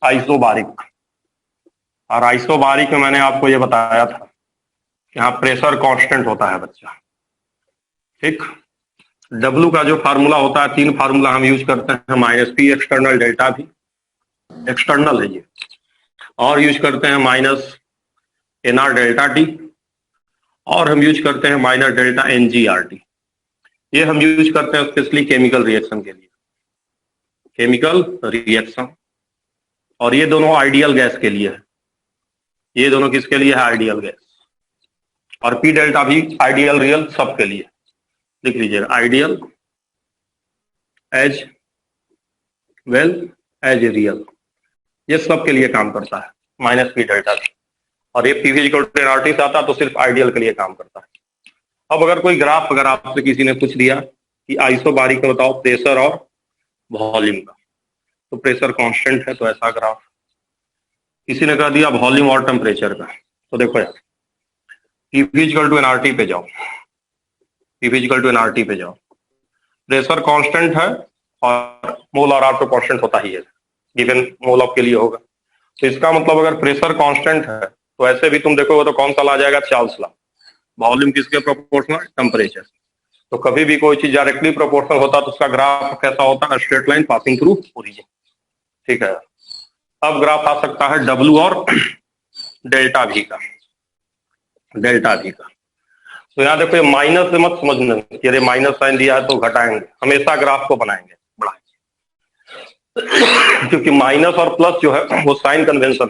Isobaric. और isobaric में मैंने आपको ये बताया था कि यहाँ प्रेशर कांस्टेंट होता है बच्चा, ठीक। डब्लू का जो फार्मूला होता है, 3 फार्मूला हम यूज करते हैं, माइनस पी एक्सटर्नल डेल्टा भी, एक्सटर्नल है ये, और यूज करते हैं minus N R delta T, और हम यूज करते हैं minus delta N G R T. ये हम यूज करते हैं स्पेशली केमिकल रिएक्शन के लिए, केमिकल रिएक्शन। और ये दोनों आइडियल गैस के लिए है, ये दोनों किसके लिए है? Ideal gas. और पी डेल्टा भी आइडियल रियल सबके लिए, लिख लीजिएगा, ideal as well as real, ये सब के लिए काम करता है माइनस पी डेल्टा भी। और ये पी इक्वल टू एनआरटी से आता तो सिर्फ आइडियल के लिए काम करता है। अब अगर कोई ग्राफ अगर आपसे किसी ने पूछ दिया कि आइसोबारिक में बताओ प्रेशर और वॉल्यूम का, तो प्रेशर कांस्टेंट है तो ऐसा ग्राफ। किसी ने कह दिया वॉल्यूम और टेम्परेचर का, तो देखो यार, पी इक्वल टू एनआरटी पे जाओ, पी इक्वल टू एनआरटी पे जाओ, प्रेशर कांस्टेंट है और मोल और आर तो कांस्टेंट होता ही है, गिवन मोल ऑफ के लिए होगा। तो इसका मतलब अगर प्रेशर कांस्टेंट है तो ऐसे भी तुम देखोगे तो कौन सा ला जाएगा? Charles law. वॉल्यूम किसके प्रोपोर्शनल? टेम्परेचर। तो कभी भी कोई चीज डायरेक्टली प्रोपोर्शनल होता तो उसका ग्राफ कैसा होता है? Straight line passing through origin, ठीक है। अब ग्राफ आ सकता है डब्ल्यू और डेल्टा भी का, डेल्टा भी का। तो यहाँ देखो, ये माइनस से मत समझना कि अरे माइनस साइन दिया है तो घटाएंगे, हमेशा ग्राफ को बनाएंगे बढ़ाएंगे, क्योंकि माइनस और प्लस जो है वो साइन कन्वेंशन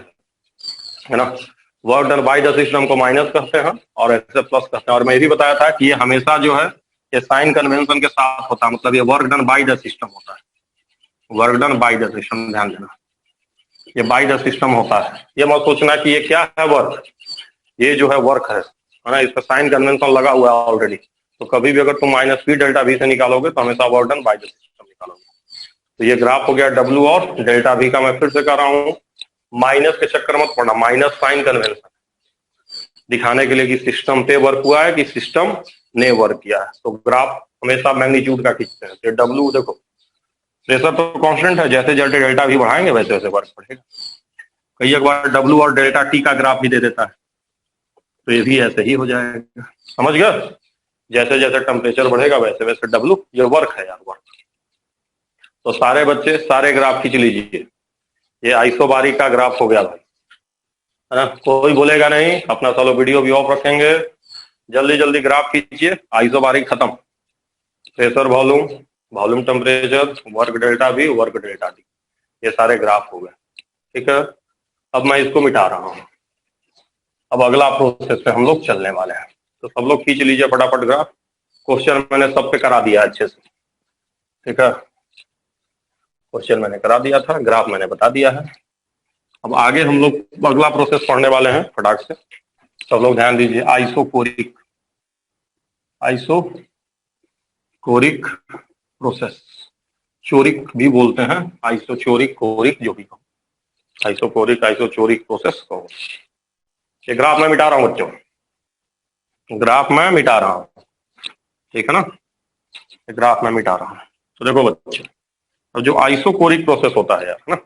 है ना। Work done by the system को माइनस कहते हैं और ऐसे प्लस कहते हैं। और मैं ये भी बताया था कि ये हमेशा जो है ये साइन कन्वेंशन के साथ होता है, मतलब ये work done by the system होता है, work done by the system, ध्यान देना, ये बाय द सिस्टम होता है। ये मत सोचना कि ये क्या है वर्क, ये जो है वर्क है ना, इस पर साइन कन्वेंशन लगा हुआ है ऑलरेडी। तो कभी भी अगर तुम माइनस पी डेल्टा भी से निकालोगे तो हमेशा work done by the system निकालोगे। तो ये ग्राफ हो गया डब्ल्यू और डेल्टा भी का। मैं फिर से कर रहा हूँ, माइनस के चक्कर मत पड़ना, माइनस साइन कन्वेंशन दिखाने के लिए कि सिस्टम पे वर्क हुआ है कि सिस्टम ने वर्क किया है। तो ग्राफ हमेशा मैग्नीट्यूड का खींचते हैं। तो डब्ल्यू देखो, प्रेशर तो कांस्टेंट है, जैसे जैसे डेल्टा भी बढ़ाएंगे वैसे वैसे वर्क बढ़ेगा। कई एक बार डब्ल्यू और डेल्टा टी का ग्राफ भी दे देता है, तो ये भी ऐसे ही हो जाएगा, समझ गए? जैसे जैसे टेम्परेचर बढ़ेगा वैसे वैसे डब्ल्यू, ये वर्क है यार, वर्क। तो सारे बच्चे सारे ग्राफ खींच लीजिए। ये आइसोबारिक का ग्राफ हो गया भाई, है ना। कोई बोलेगा नहीं, अपना चलो वीडियो भी ऑफ रखेंगे, जल्दी जल्दी ग्राफ खींचिए। आइसोबारिक खत्म, pressure volume, volume temperature, work delta भी, वर्क डेल्टा टी, ये सारे ग्राफ हो गए, ठीक है। अब मैं इसको मिटा रहा हूँ। अब अगला प्रोसेस पे हम लोग चलने वाले हैं, तो सब लोग खींच लीजिए फटाफट ग्राफ। क्वेश्चन मैंने सब पे करा दिया अच्छे से, ठीक है। क्वेश्चन मैंने करा दिया था, ग्राफ मैंने बता दिया है। अब आगे हम लोग अगला प्रोसेस पढ़ने वाले हैं फटाक से, सब लोग ध्यान दीजिए। आइसोकोरिक, आइसोकोरिक प्रोसेस, चोरिक भी बोलते हैं, आइसोचोरिक, कोरिक, जो भी कहो, आइसोकोरिक, आइसोचोरिक प्रोसेस कहो। ये ग्राफ मैं मिटा रहा हूँ बच्चों, ग्राफ मैं मिटा रहा हूँ, ठीक है ना। ये ग्राफ मैं मिटा रहा हूँ। तो देखो बच्चों, अब जो आइसोकोरिक प्रोसेस होता है यार, है ना,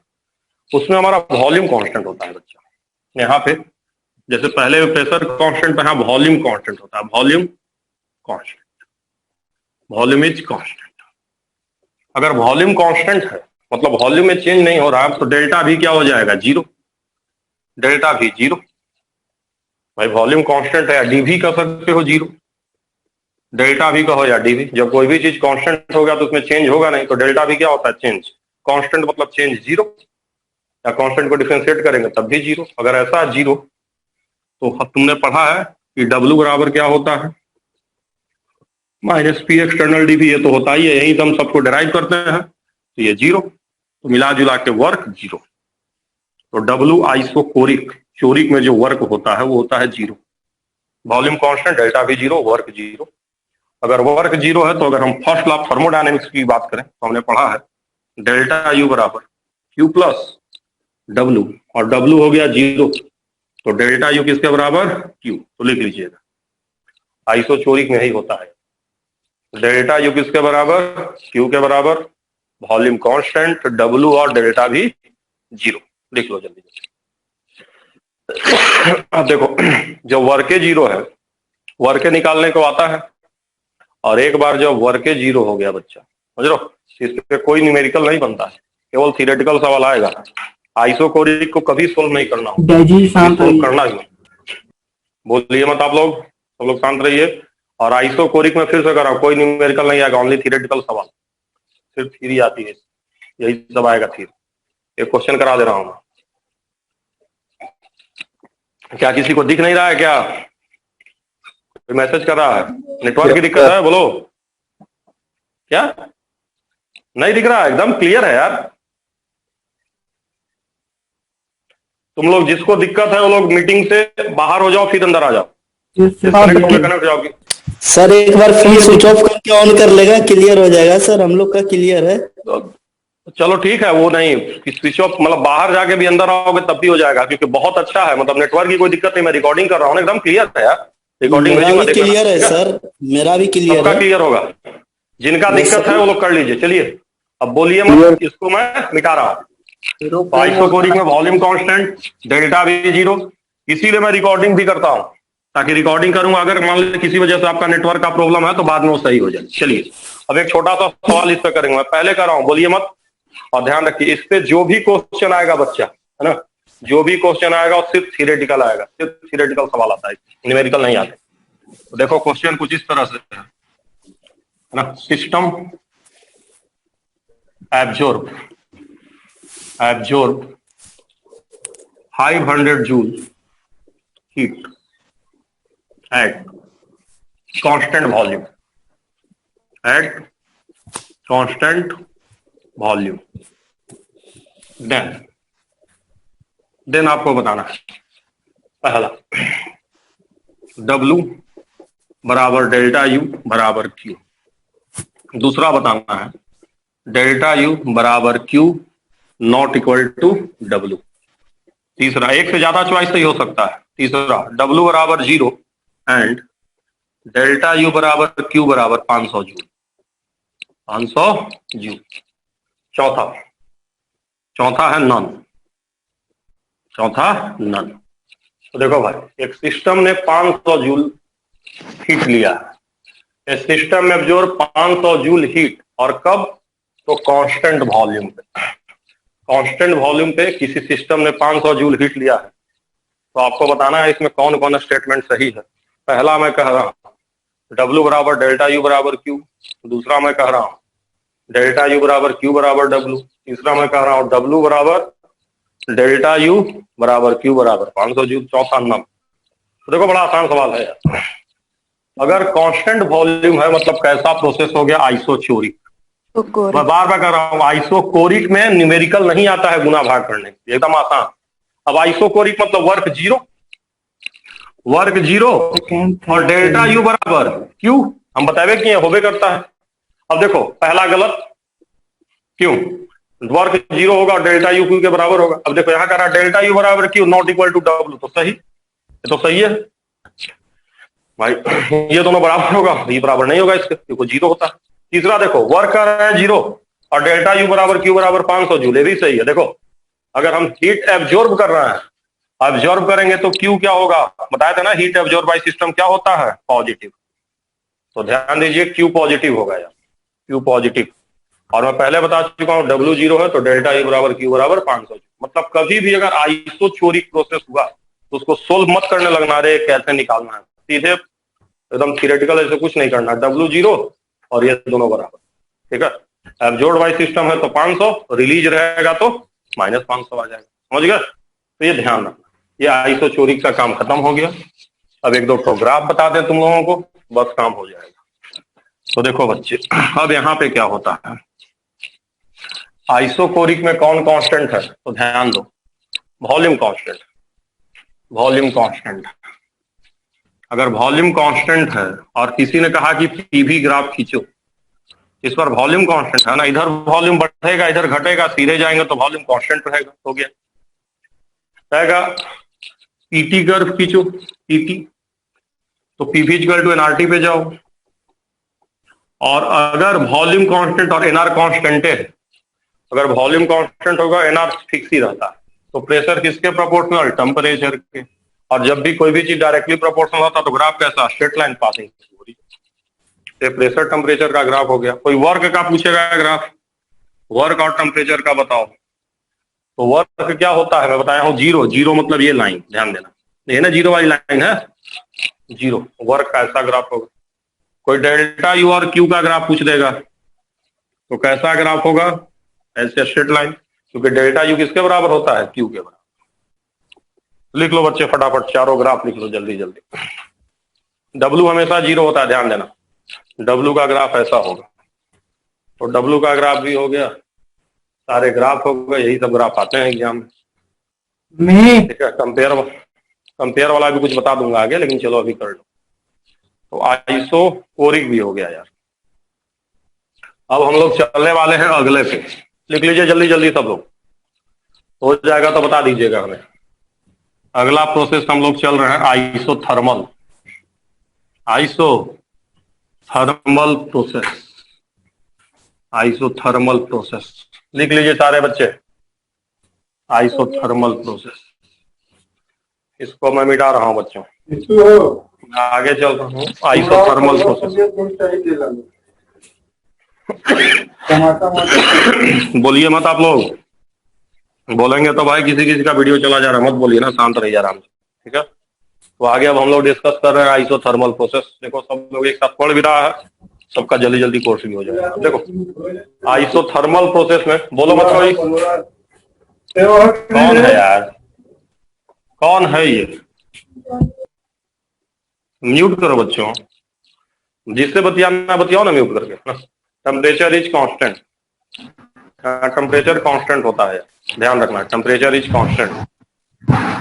उसमें हमारा वॉल्यूम कांस्टेंट होता है बच्चा। यहाँ पे जैसे पहले प्रेशर कांस्टेंट पे, यहाँ वॉल्यूम कांस्टेंट होता है, volume constant, volume is constant. अगर वॉल्यूम कांस्टेंट है मतलब वॉल्यूम में चेंज नहीं हो रहा है, तो डेल्टा भी क्या हो जाएगा? जीरो, डेल्टा भी जीरो। भाई वॉल्यूम कांस्टेंट है, या डी भी कर सकते हो जीरो, डेल्टा भी कहो या डी भी। जब कोई भी चीज कांस्टेंट हो गया तो उसमें चेंज होगा नहीं, तो डेल्टा भी क्या होता है? चेंज। कांस्टेंट मतलब चेंज जीरो, या कांस्टेंट को डिफरेंशिएट करेंगे तब भी जीरो। अगर ऐसा जीरो, तो तुमने पढ़ा है कि डब्ल्यू बराबर क्या होता है? माइनस पी एक्सटर्नल डी भी, ये तो होता ही है, यही तो हम सबको डिराइव करते हैं। तो ये जीरो, तो मिला जुला के वर्क जीरो। तो डब्ल्यू आइसोकोरिक, चोरिक में जो वर्क होता है वो होता है जीरो। वॉल्यूम कांस्टेंट, डेल्टा भी जीरो, वर्क जीरो। अगर वर्क जीरो है तो अगर हम फर्स्ट लॉ थर्मोडायनेमिक्स की बात करें तो हमने पढ़ा है डेल्टा यू बराबर क्यू प्लस डब्ल्यू, और डब्ल्यू हो गया जीरो, तो डेल्टा यू किसके बराबर? क्यू। तो लिख लीजिएगा, आइसोचोरिक में ही होता है। डेल्टा यू किसके बराबर? क्यू के बराबर, वॉल्यूम कांस्टेंट, डब्ल्यू और डेल्टा भी जीरो। लिख लो जल्दी जल्दी। अब देखो, जो वर्के जीरो है, वर्के निकालने को आता है, और एक बार जब वर्के जीरो हो गया बच्चा, समझ लो, इस पे कोई न्यूमेरिकल नहीं बनता है, केवल थियोरेटिकल सवाल आएगा। आइसोकोरिक को कभी सोल्व नहीं करना हो, सोल्व करना ही नहीं। बोलिए मत आप लोग, सब लोग शांत रहिए। और आइसोकोरिक में फिर से कर रहा हूं, कोई न्यूमेरिकल नहीं आएगा, ओनली थियोरेटिकल सवाल, सिर्फ थ्योरी आती है, यही सब आएगा थ्योरी। एक क्वेश्चन करा दे रहा हूं मैं। क्या किसी को दिख नहीं रहा है क्या? मैसेज कर रहा है, नेटवर्क की दिक्कत है, बोलो। क्या नहीं दिख रहा है? एकदम क्लियर है यार। तुम लोग जिसको दिक्कत है वो लोग मीटिंग से बाहर हो जाओ, फिर अंदर आ जाओ, कनेक्ट हो जाओगी। सर एक बार फिर स्विच ऑफ करके ऑन कर लेगा, क्लियर हो जाएगा सर, हम लोग का क्लियर है। तो चलो ठीक है, वो नहीं स्विच ऑफ, मतलब बाहर जाके भी अंदर आओगे तब भी हो जाएगा, क्योंकि बहुत अच्छा है, मतलब नेटवर्क की कोई दिक्कत नहीं, मैं रिकॉर्डिंग कर रहा हूँ, एकदम क्लियर है यार। रिकॉर्डिंग मेरा भी क्लियर है सर, मेरा भी क्लियर सबका है। क्लियर होगा, जिनका दिक्कत है वो लोग कर लीजिए। चलिए अब बोलिए मत, इसको मैं मिटा रहा हूँ। आइसोकोरिक में वॉल्यूम कांस्टेंट, डेल्टा भी जीरो, इसीलिए मैं रिकॉर्डिंग भी करता हूँ, ताकि रिकॉर्डिंग करूंगा, अगर मान लीजिए किसी वजह से आपका नेटवर्क का प्रॉब्लम है तो बाद में वो सही हो जाए। चलिए अब एक छोटा सा सवाल इस पे करेंगे, मैं पहले कर रहा हूँ, बोलिए मत। और ध्यान रखिए, इस पे जो भी क्वेश्चन आएगा बच्चा, है ना, जो भी क्वेश्चन आएगा वो सिर्फ थियोरेटिकल आएगा, सिर्फ थियोरेटिकल सवाल आता है, न्यूमेरिकल नहीं आते। तो देखो क्वेश्चन कुछ इस तरह से है ना, system absorb 500 joule heat at constant volume, then आपको बताना है, पहला W बराबर डेल्टा U बराबर Q, दूसरा बताना है डेल्टा U बराबर Q not equal to W, तीसरा, एक से ज्यादा चॉइस सही हो सकता है, तीसरा W बराबर 0 एंड डेल्टा U बराबर Q बराबर 500 जूल, 500 जूल। चौथा है नन, तो देखो भाई, एक सिस्टम ने 500 जूल हीट लिया है, सिस्टम में एब्जॉर्ब 500 जूल हीट, और कब? तो कांस्टेंट वॉल्यूम पे, कांस्टेंट वॉल्यूम पे किसी सिस्टम ने 500 जूल हीट लिया है। तो आपको बताना है इसमें कौन कौन स्टेटमेंट सही है। पहला मैं कह रहा हूं W बराबर डेल्टा U बराबर Q, दूसरा मैं कह रहा हूं डेल्टा U बराबर Q बराबर W, तीसरा मैं कह रहा हूं W बराबर डेल्टा U बराबर Q बराबर 500 जूल, चौथा नम। तो देखो बड़ा आसान सवाल है यार। अगर कांस्टेंट वॉल्यूम है मतलब कैसा प्रोसेस हो गया? आइसोचोरिक। मैं बार बार कह रहा हूं, आइसोकोरिक में न्यूमेरिकल नहीं आता है गुना भाग करने, एकदम आसान। अब आइसोकोरिक मतलब वर्क जीरो और डेल्टा U बराबर Q, हम बताए कि होबे करता है। अब देखो पहला गलत, क्यों? वर्क जीरो होगा और डेल्टा U Q के बराबर होगा। अब देखो यहां कह रहा डेल्टा U बराबर Q not equal to W, तो सही, ये तो सही है भाई, ये दोनों बराबर होगा, ये बराबर नहीं होगा इसके, क्योंकि जीरो होता है। तीसरा देखो, वर्क कर रहा है जीरो और डेल्टा U बराबर Q बराबर 500 जूल, ये भी सही है। देखो अगर हम हीट एब्जॉर्ब कर रहे हैं, एब्जॉर्ब करेंगे तो Q क्या होगा? बताया था ना, हीट एब्जॉर्ब बाय सिस्टम क्या होता है? पॉजिटिव। तो ध्यान दीजिए Q पॉजिटिव होगा यार, Q पॉजिटिव। और मैं पहले बता चुका हूं W जीरो है तो डेल्टा U बराबर Q बराबर 500। मतलब कभी भी अगर आइसोचोरिक प्रोसेस हुआ तो उसको सोल्व मत करने लगना, रे कैसे निकालना है, सीधे एकदम थियोरेटिकल, ऐसे कुछ नहीं करना। W जीरो और ये दोनों बराबर, ठीक है। एब्जॉर्ब बाय सिस्टम है तो 500, रिलीज रहेगा तो -500 आ जाएगा, समझ गए? तो ये ध्यान रखना, ये आइसोचोरिक का काम खत्म हो गया। अब एक दो ग्राफ बता दें तुम लोगों को, बस काम हो जाएगा। तो देखो बच्चे, अब यहाँ पे क्या होता है, आइसोकोरिक में कौन कांस्टेंट है? तो ध्यान दो, वॉल्यूम कांस्टेंट। अगर वॉल्यूम कांस्टेंट है और किसी ने कहा कि पीवी ग्राफ खींचो, इस पर वॉल्यूम कांस्टेंट है ना, इधर वॉल्यूम बढ़ेगा इधर घटेगा, सीधे जाएंगे तो वॉल्यूम कांस्टेंट रहेगा, हो गया। रहेगा पीटी कर्व खींचो, पीटी, तो पीवी इक्वल टू एनआरटी पे जाओ, और अगर वॉल्यूम कांस्टेंट और एनआर कांस्टेंट है, अगर वॉल्यूम कांस्टेंट होगा एनआर फिक्स ही रहता है, तो प्रेशर किसके प्रोपोर्शनल? टेम्परेचर के। और जब भी कोई भी चीज डायरेक्टली प्रोपोर्शनल होता तो ग्राफ कैसा? स्ट्रेट लाइन पासिंग हो रही। ये प्रेशर टेम्परेचर का ग्राफ हो गया। कोई वर्क का पूछेगा ग्राफ, वर्क और टेम्परेचर का बताओ। तो वर्क क्या होता है मैं बताया हूँ, जीरो। जीरो मतलब ये लाइन, ध्यान देना, ये ना जीरो वाली लाइन है, जीरो। वर्क का ऐसा ग्राफ होगा। कोई डेल्टा यू और क्यू का ग्राफ पूछ देगा तो कैसा ग्राफ होगा? ऐसे स्ट्रेट लाइन, क्योंकि डेल्टा यू किसके बराबर होता है? क्यू के बराबर। लिख लो बच्चे फटाफट, चारों ग्राफ लिख लो जल्दी जल्दी। डब्लू हमेशा जीरो होता है, ध्यान देना। डब्लू का ग्राफ ऐसा होगा, तो डब्लू का ग्राफ भी हो गया, सारे ग्राफ हो गए। यही सब ग्राफ आते हैं एग्जाम में, ठीक है। कंपेयर वाला भी कुछ बता दूंगा आगे, लेकिन चलो अभी कर लो। तो आइसोकोरिक भी हो गया यार। अब हम लोग चलने वाले हैं अगले पे, लिख लीजिए जल्दी जल्दी सब लोग, हो जाएगा तो बता दीजिएगा हमें। अगला प्रोसेस हम लोग चल रहे हैं isothermal. Isothermal process, isothermal process लिख लीजिए सारे बच्चे। आइसोथर्मल प्रोसेस, इसको मैं मिटा रहा हूं बच्चों, आगे चल रहा हूँ। आइसोथर्मल प्रोसेस, बोलिए मत आप लोग, बोलेंगे तो भाई किसी किसी का वीडियो चला जा रहा है, मत बोलिए ना, शांत रहिए आराम से, ठीक है। तो आगे अब हम लोग डिस्कस कर रहे हैं आइसोथर्मल प्रोसेस। देखो सब लोग एक साथ पढ़ भी रहा है, सबका जल्दी जल्दी कोर्स भी हो जाएगा। देखो आइसोथर्मल प्रोसेस में, बोलो मत भाई, कौन है यार, कौन है ये? म्यूट करो बच्चों, जिससे बतियाना बतियाओ ना म्यूट करके। Temperature is constant, temperature constant होता है, ध्यान रखना, टेम्परेचर इज कांस्टेंट।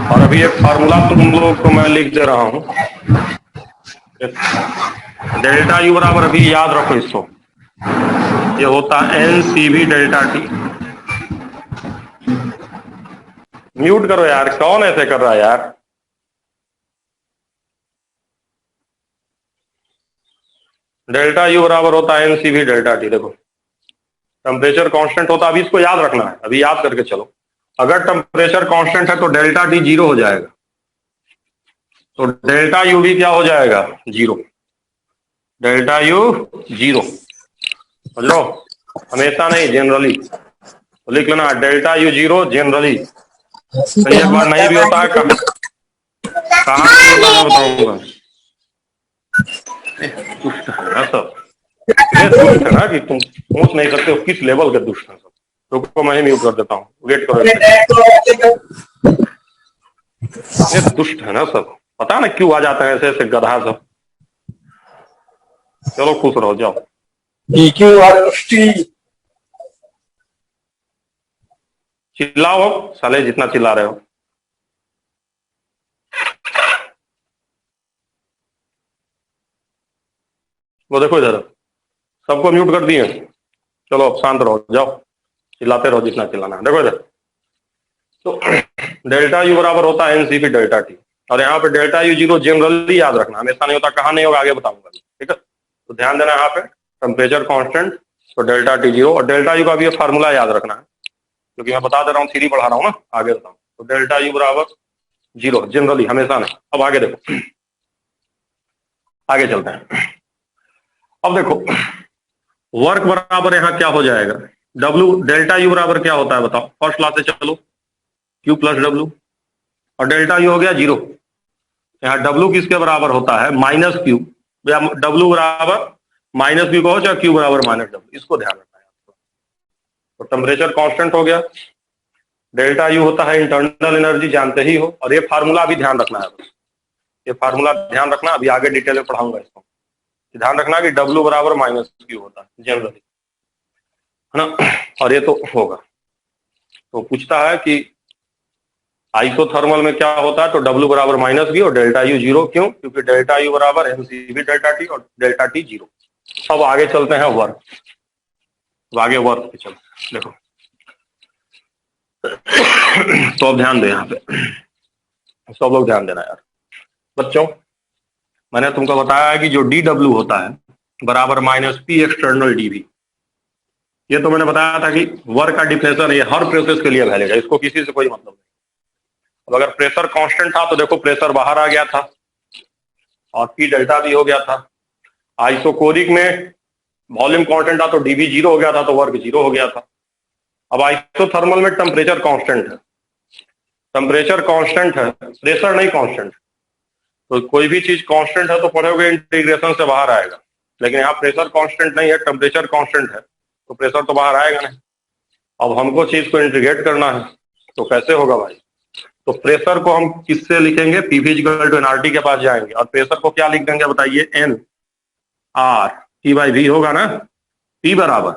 और अभी एक फार्मूला तुम लोग को मैं लिख दे रहा हूं, डेल्टा यू बराबर, अभी याद रखो इसको, ये होता है एनसीवी डेल्टा टी। म्यूट करो यार, कौन ऐसे कर रहा है यार? डेल्टा यू बराबर होता है एनसीवी डेल्टा टी। देखो टेम्परेचर कांस्टेंट होता है, अभी इसको याद रखना है, अभी याद करके चलो। अगर टेम्परेचर कांस्टेंट है तो डेल्टा टी जीरो हो जाएगा, तो डेल्टा यू भी क्या हो जाएगा? जीरो। डेल्टा यू जीरो, समझ लो, हमेशा नहीं, जनरली। तो लिख लेना डेल्टा यू जीरो जनरली। तो एक बार नहीं भी होता है, कहाँ होता है बताऊंगा। दुष्ट है ना सब, ये दुष्ट है ना कि तुम सोच नहीं सकते हो किस लेवल के दुष्ट है सब। रुको मैं ही म्यूट कर देता हूँ, वेट करो। ये दुष्ट है ना सब, पता ना क्यों आ जाता है ऐसे ऐसे गधा सब। चलो खुश रहो, जाओ। चिल्लाओ साले, जितना चिल्ला रहे हो। वो देखो इधर, सबको म्यूट कर दिए। चलो अब शांत रहो, जाओ, चिल्लाते रहो जितना चिल्लाना है। देखो इधर, तो डेल्टा यू बराबर होता है एनसीवी डेल्टा टी, और यहाँ पे डेल्टा यू जीरो जनरली याद रखना, हमेशा नहीं होता, कहाँ नहीं होगा आगे बताऊंगा, ठीक है। तो ध्यान देना यहाँ पे, टेम्परेचर कांस्टेंट तो डेल्टा टी जीरो, और डेल्टा यू का भी फार्मूला याद रखना है, क्योंकि मैं बता दे रहा हूँ, थ्योरी पढ़ा रहा हूँ ना, आगे बताऊँ। तो डेल्टा यू बराबर जीरो जनरली, हमेशा नहीं। अब आगे देखो, आगे चलते हैं। अब देखो वर्क बराबर यहाँ क्या हो जाएगा? डब्ल्यू, डेल्टा यू बराबर क्या होता है बताओ, फर्स्ट क्लास से चलो, क्यू प्लस डब्ल्यू, और डेल्टा यू हो गया जीरो। यहाँ डब्ल्यू किसके बराबर होता है? माइनस क्यू, या डब्ल्यू बराबर माइनस क्यू कहो, चाहे क्यू बराबर माइनस डब्ल्यू, इसको ध्यान रखना है आपको। तो टेम्परेचर कांस्टेंट हो गया, डेल्टा यू होता है इंटरनल एनर्जी, जानते ही हो, और ये फार्मूला भी ध्यान रखना है, ये फार्मूला ध्यान रखना, अभी आगे डिटेल में पढ़ाऊंगा इसको। ध्यान रखना कि डब्ल्यू बराबर माइनस क्यू होता है जनरली, है ना, और ये तो होगा। तो पूछता है कि आइसोथर्मल में क्या होता है, तो डब्ल्यू बराबर माइनस क्यू और डेल्टा यू जीरो। क्यों? क्योंकि डेल्टा यू बराबर एमसीवी डेल्टा टी और डेल्टा टी जीरो। अब आगे चलते हैं वर्क, आगे वर्क पे चलते, देखो तो अब ध्यान दे यहाँ पे, सब लोग ध्यान देना यार बच्चों। मैंने तुमको बताया है कि जो डी डब्ल्यू होता है बराबर minus P external D V, ये तो मैंने बताया था कि वर्क का डिफिनेशन ये हर प्रोसेस के लिए वैलिड है, इसको किसी से कोई मतलब नहीं। अब अगर प्रेशर कांस्टेंट था तो देखो प्रेशर बाहर आ गया था और पी डेल्टा भी हो गया था। आइसोकोरिक में वॉल्यूम कांस्टेंट था तो डीवी 0 हो गया था, तो वर्क 0 हो गया था। अब आइसोथर्मल में टेम्परेचर कांस्टेंट है, टेम्परेचर कांस्टेंट है, प्रेशर नहीं कांस्टेंट। तो कोई भी चीज कांस्टेंट है तो पढ़ोगे इंटीग्रेशन से बाहर आएगा, लेकिन यहाँ प्रेशर कांस्टेंट नहीं है, टेम्परेचर कांस्टेंट है, तो प्रेशर तो बाहर आएगा नहीं। अब हमको चीज को इंटीग्रेट करना है, तो कैसे होगा भाई? तो प्रेशर को हम किससे लिखेंगे? पीवी इक्वल टू एनआरटी के पास जाएंगे और प्रेशर को क्या लिख देंगे बताइए? N R T by V होगा ना। पी बराबर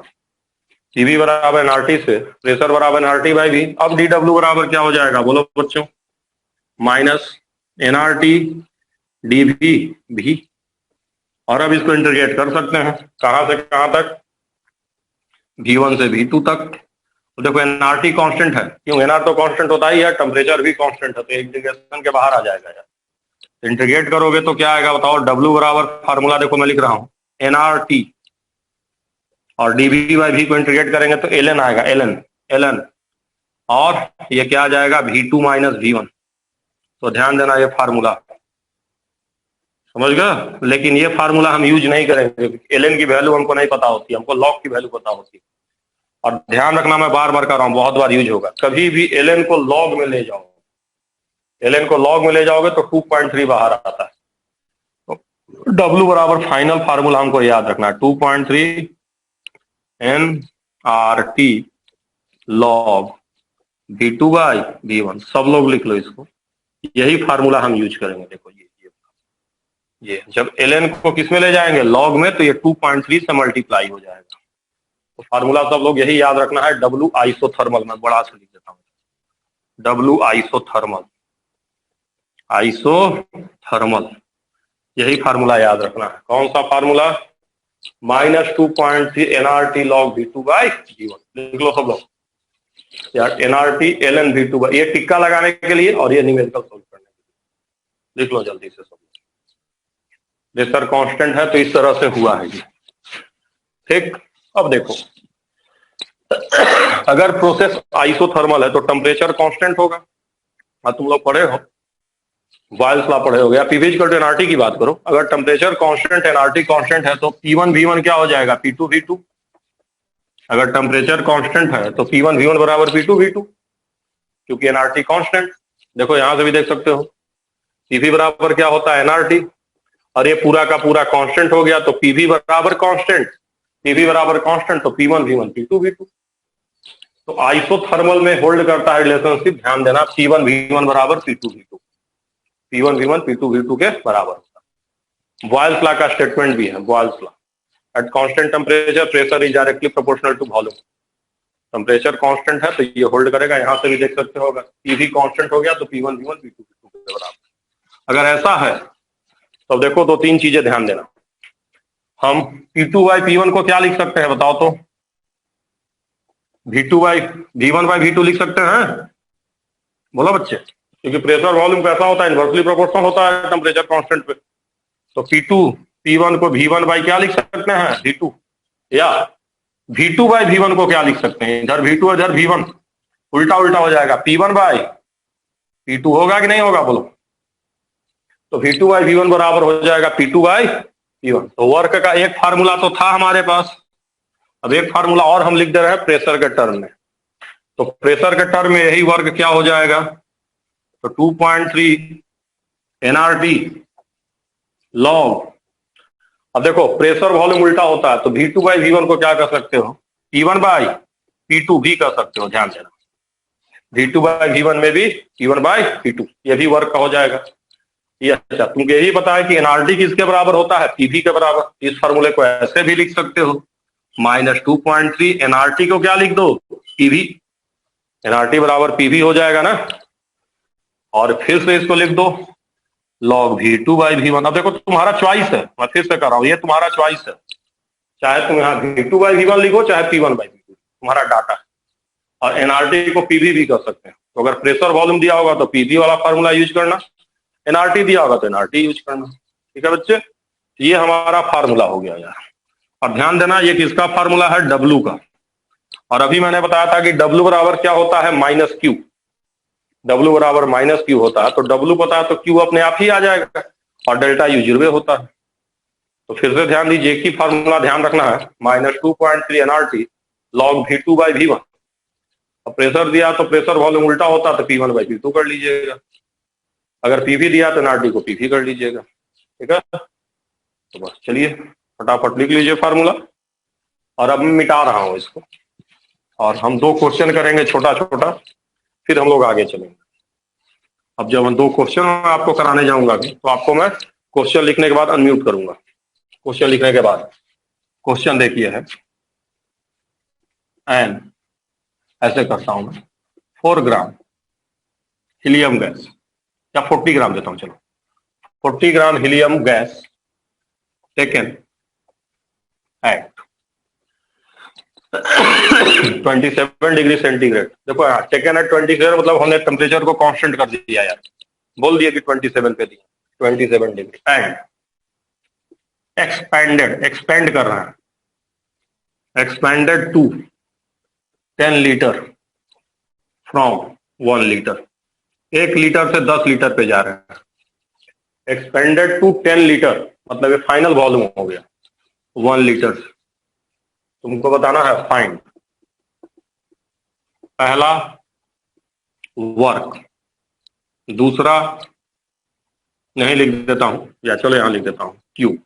पीवी बराबर एनआरटी से प्रेशर बराबर एनआरटी बाई वी। अब डी डब्ल्यू बराबर क्या हो जाएगा बोलो बच्चों? माइनस एनआरटी डीवी भी। और अब इसको इंटीग्रेट कर सकते हैं, कहां से कहां तक? V1 से V2 तक। तो देखो एनआरटी कांस्टेंट है, क्यों? एनआर तो कांस्टेंट होता ही है, टेम्परेचर भी कांस्टेंट है, तो इंटीग्रेशन के बाहर आ जाएगा यार। इंटीग्रेट करोगे तो क्या आएगा बताओ? W बराबर फार्मूला देखो मैं लिख रहा हूं, एनआरटी और डीवी बाई वी को इंटीग्रेट करेंगे तो एलएन आएगा, एलएन और ये क्या आ जाएगा? V2 minus V1। तो ध्यान देना ये फार्मूला, समझ गए? लेकिन ये फार्मूला हम यूज नहीं करेंगे, एलएन की वैल्यू हमको नहीं पता होती, हमको लॉग की वैल्यू पता होती है। और ध्यान रखना, मैं बार बार कर रहा हूं, बहुत बार यूज होगा, कभी भी एलएन को लॉग में ले जाओ, एलएन को लॉग में ले जाओगे तो 2.3 बाहर आता है। तो डब्ल्यू बराबर फाइनल फार्मूला हमको याद रखना है, 2.3 N R T log V2 by V1। सब लोग लिख लो इसको, यही फार्मूला हम यूज करेंगे। देखो ये जब एलएन को किस में ले जाएंगे? लॉग में, तो ये 2.3 से मल्टीप्लाई हो जाएगा। तो फार्मूला सब लोग यही याद रखना है, डब्ल्यू आइसोथर्मल। में बड़ा से लिख देता हूं, डब्ल्यू आइसोथर्मल, आइसोथर्मल, यही फार्मूला याद रखना है। कौन सा formula? Minus 2.3 NRT log V2 by V1। लिख लो सब लोग यार, एनआरटी एलएन V2 बाई, ये टिक्का लगाने के लिए और ये न्यूमेरिकल सोल्व करने के लिए। लिख लो जल्दी से सब। प्रेशर कांस्टेंट है तो इस तरह से हुआ है ये, ठीक। अब देखो, अगर प्रोसेस आइसोथर्मल है तो टेम्परेचर कांस्टेंट होगा। हाँ तुम लोग पढ़े हो, बॉयल्स लॉ पढ़े हो गया। पीवी इक्वल टू एनआरटी की बात करो, अगर टेम्परेचर कांस्टेंट एनआरटी कांस्टेंट है तो P1 V1 क्या हो जाएगा? P2 V2। अगर टेम्परेचर कांस्टेंट है तो P1 V1 बराबर P2 V2, क्योंकि एनआरटी कांस्टेंट। देखो यहां से भी देख सकते हो, पीवी बराबर क्या होता है? एनआरटी, और ये पूरा का पूरा कांस्टेंट हो गया, तो पीवी बराबर कांस्टेंट, पीवी बराबर कांस्टेंट, तो P1 V1 P2 V2। तो आइसोथर्मल में होल्ड करता है रिलेशनशिप, ध्यान देना, P1 V1 बराबर P2 V2, P1 V1 P2 V2 के बराबर होता है। बॉयल्स लॉ का स्टेटमेंट भी है, Boyle's law, at constant temperature pressure is directly proportional to volume. Temperature constant है तो ये होल्ड करेगा, यहां से भी देख सकते हो, पीवी कांस्टेंट हो गया तो P1 V1 P2 V2 के बराबर। अगर ऐसा है तो देखो दो तीन चीजें ध्यान देना, हम P2 बाई P1 को क्या लिख सकते हैं बताओ तो? V2 by V1 by V2 लिख सकते हैं, बोला बच्चे? क्योंकि प्रेशर वॉल्यूम कैसा होता है? इनवर्सली प्रोपोर्शनल होता है टेम्परेचर कांस्टेंट पे। तो P2 P1 को V1 बाई क्या लिख सकते हैं? V2। या V2 बाई V1 को क्या लिख सकते हैं? इधर V2 इधर V1, उल्टा उल्टा हो जाएगा, P1 बाई P2 होगा कि नहीं होगा बोलो? तो V2 बाई V1 बराबर हो जाएगा P2 बाई P1। तो वर्क का एक फार्मूला तो था हमारे पास, अब एक फार्मूला और हम लिख दे रहे हैं प्रेशर के टर्म में। तो प्रेशर के टर्म में यही वर्क क्या हो जाएगा? तो 2.3 एनआरटी लॉग। अब देखो प्रेशर वॉल्यूम उल्टा होता है, तो V2 बाई V1 को क्या कर सकते हो? P1 बाई P2 भी कर सकते हो, ध्यान देना। V2 बाई V1 में भी P1 बाई P2, ये भी वर्क का हो जाएगा। ये अच्छा, तुमको यही पता है कि एनआरटी किसके बराबर होता है? पीवी के बराबर। इस फार्मूले को ऐसे भी लिख सकते हो, माइनस 2.3 एनआरटी को क्या लिख दो? पीवी। एनआरटी बराबर पीवी हो जाएगा ना, और फिर से इसको लिख दो लॉग V2 बाई V1। अब देखो तुम्हारा चॉइस है, मैं फिर से कर रहा हूं, ये तुम्हारा चॉइस है, चाहे तुम यहाँ V2 बाई V1 लिखो चाहे P1 बाई P2, तुम्हारा डाटा है। और एनआरटी को पीवी भी कर सकते हैं। तो अगर प्रेशर वॉल्यूम दिया होगा तो पीवी वाला फार्मूला यूज करना, एनआरटी दिया होगा तो एनआरटी यूज करना, ठीक है बच्चे? ये हमारा फार्मूला हो गया यार। और ध्यान देना ये किसका फार्मूला है? डब्लू का। और अभी मैंने बताया था कि डब्लू बराबर क्या होता है? Minus Q. W बराबर माइनस क्यू होता है, तो W पता है तो Q अपने आप ही आ जाएगा, और डेल्टा U 0 होता है। तो फिर से ध्यान दीजिए कि फार्मूला ध्यान रखना है, -2.3 nRT log V2 by V1। अब प्रेशर दिया तो प्रेशर वॉल्यूम उल्टा होता तो P1 by P2 कर लीजिएगा, अगर PV दिया तो nRT को PV कर लीजिएगा, ठीक है। तो बस चलिए फटाफट लिख लीजिए फार्मूला, और अब मैं मिटा रहा हूं इसको, और हम 2 क्वेश्चन करेंगे छोटा छोटा, फिर हम लोग आगे चलेंगे। अब जब हम 2 क्वेश्चन आपको कराने जाऊंगा तो आपको मैं क्वेश्चन लिखने के बाद अनम्यूट करूंगा। क्वेश्चन लिखने के बाद क्वेश्चन देखिए है, एन ऐसे करता हूं मैं, 4 ग्राम हीलियम गैस, या 40 ग्राम देता हूं, चलो 40 gram helium gas taken at 27 degree centigrade. देखो यार, टेकन एट 27 मतलब हमने टेम्परेचर को कांस्टेंट कर दिया यार, बोल दिया कि 27 पे दिया, 27 डिग्री, एंड एक्सपेंडेड, एक्सपेंड कर रहा है, expanded to 10 litre from 1 litre, 1 litre से 10 लीटर पे जा रहे हैं। एक्सपेंडेड टू 10 लीटर मतलब ये फाइनल वॉल्यूम हो गया 1 लीटर से। तुमको बताना है फाइंड पहला वर्क, दूसरा नहीं लिख देता हूं, या चलो यहां लिख देता हूं क्यू,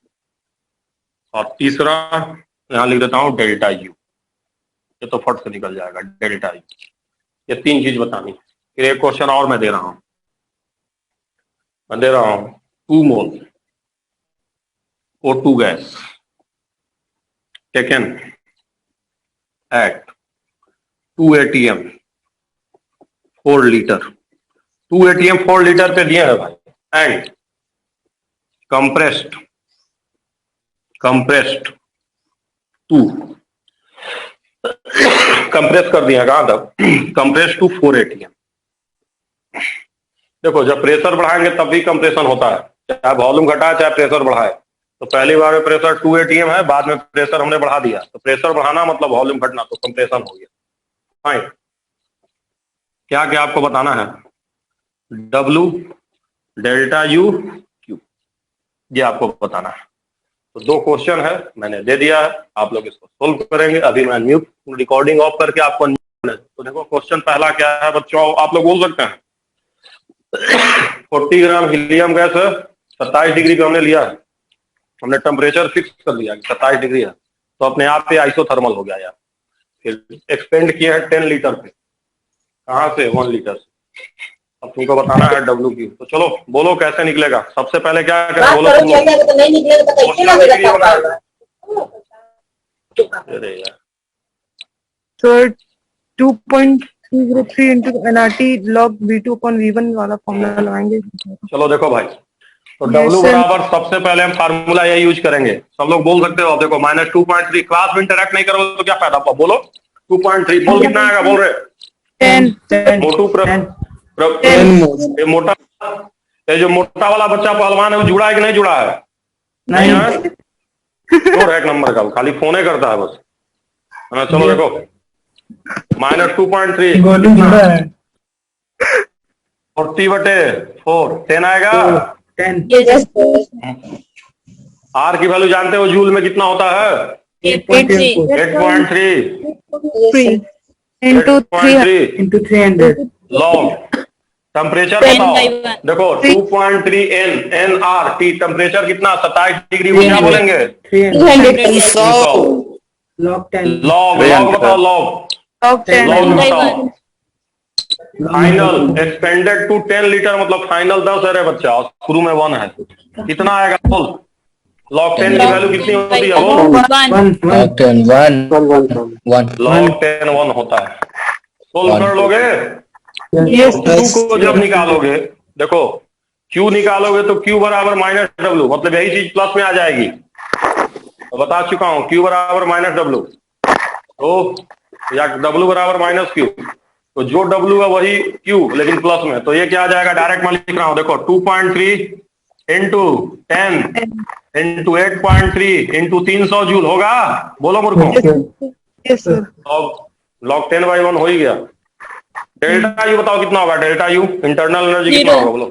और तीसरा यहां लिख देता हूं डेल्टा यू, ये तो फट से निकल जाएगा डेल्टा यू। ये 3 चीज बतानी है। फिर एक क्वेश्चन और मैं दे रहा हूं, 2 mole O2 gas taken at 2 ATM 4 litre, 2 ATM 4 litre पे दिए हैं भाई, एंड कंप्रेस्ड टू, कंप्रेस कर दिया कहां तक, कंप्रेस टू 4 ATM। देखो जब प्रेशर बढ़ाएंगे तब भी कंप्रेशन होता है, चाहे वॉल्यूम घटाए चाहे प्रेशर बढ़ाए। तो पहली बार में प्रेशर 2 ATM है, बाद में प्रेशर हमने बढ़ा दिया, तो प्रेशर बढ़ाना मतलब वॉल्यूम घटना, तो कंप्रेशन हो गया। फाइन, क्या क्या आपको बताना है, W डेल्टा U Q, ये आपको बताना है। तो 2 क्वेश्चन है मैंने दे दिया है, आप लोग इसको सोल्व करेंगे। अभी मैं म्यूट रिकॉर्डिंग ऑफ करके आपको, तो देखो क्वेश्चन पहला क्या है बच्चों, आप लोग बोल सकते हैं। 40 ग्राम हीलियम गैस है, 27 डिग्री पे हमने लिया है, हमने टेम्परेचर फिक्स कर लिया कि 27 डिग्री है, तो अपने आप पे आइसोथर्मल हो गया यार। फिर एक्सपेंड किया है 10 लीटर पे, कहां से 1 लीटर से। अब तुमको बताना है W तो चलो बोलो कैसे निकलेगा। सबसे पहले क्या करें बोलो तुम लोग, तो नहीं निकलेगा तो कैसे लगेगा? अरे यार sir 2.303 into nRT log V2 upon V1 वाला फॉर्मूला लगाएंगे। चलो देखो भाई, तो Yes, W sir. बराबर सबसे पहले हम फार्मूला ये यूज करेंगे, सब लोग बोल सकते हो। अब देखो -2.3, क्लास में इंटरेक्ट नहीं करोगे तो क्या फायदा, बोलो 2.3, बोल कितना आएगा, बोल रहे 10 मोटू ये मोटा, ये जो मोटा वाला बच्चा पहलवान है वो जुड़ा है कि नहीं जुड़ा है? नहीं है, तो एक नंबर का खाली फोन ही करता है बस, है ना। चलो देखो -2.3 40/4 10 आएगा। आर की वैल्यू जानते हो जूल में कितना होता है? 8.3 into 300 लॉग। टेम्परेचर बताओ, देखो 2.3 nRT, टेम्परेचर कितना 27 डिग्री को क्या बोलेंगे? लॉग बताओ, लॉग बताओ। फाइनल एक्सपेंडेड टू 10 लीटर मतलब फाइनल 10 है रे बच्चा, शुरू में 1 है, कितना आएगा बोल? लॉग 10 की वैल्यू कितनी होती है बोल? log 10 1 लॉग 10 1 होता है। सोल्व कर लोगे? Q को जब निकालोगे, देखो Q निकालोगे तो Q बराबर -W, मतलब यही चीज प्लस में आ जाएगी। तो बता चुका हूं Q बराबर -W, तो या W बराबर -Q, तो जो W है वही Q लेकिन प्लस में, तो ये क्या आ जाएगा, डायरेक्ट मैं लिख रहा हूं, देखो 2.3 इंटू 10 इंटू 8.3 इंटू 300 जूल होगा, बोलो मुर्खों। Yes, sir. लॉग 10/1 हो ही गया, डेल्टा यू बताओ कितना होगा, डेल्टा यू इंटरनल एनर्जी कितना होगा बोलो।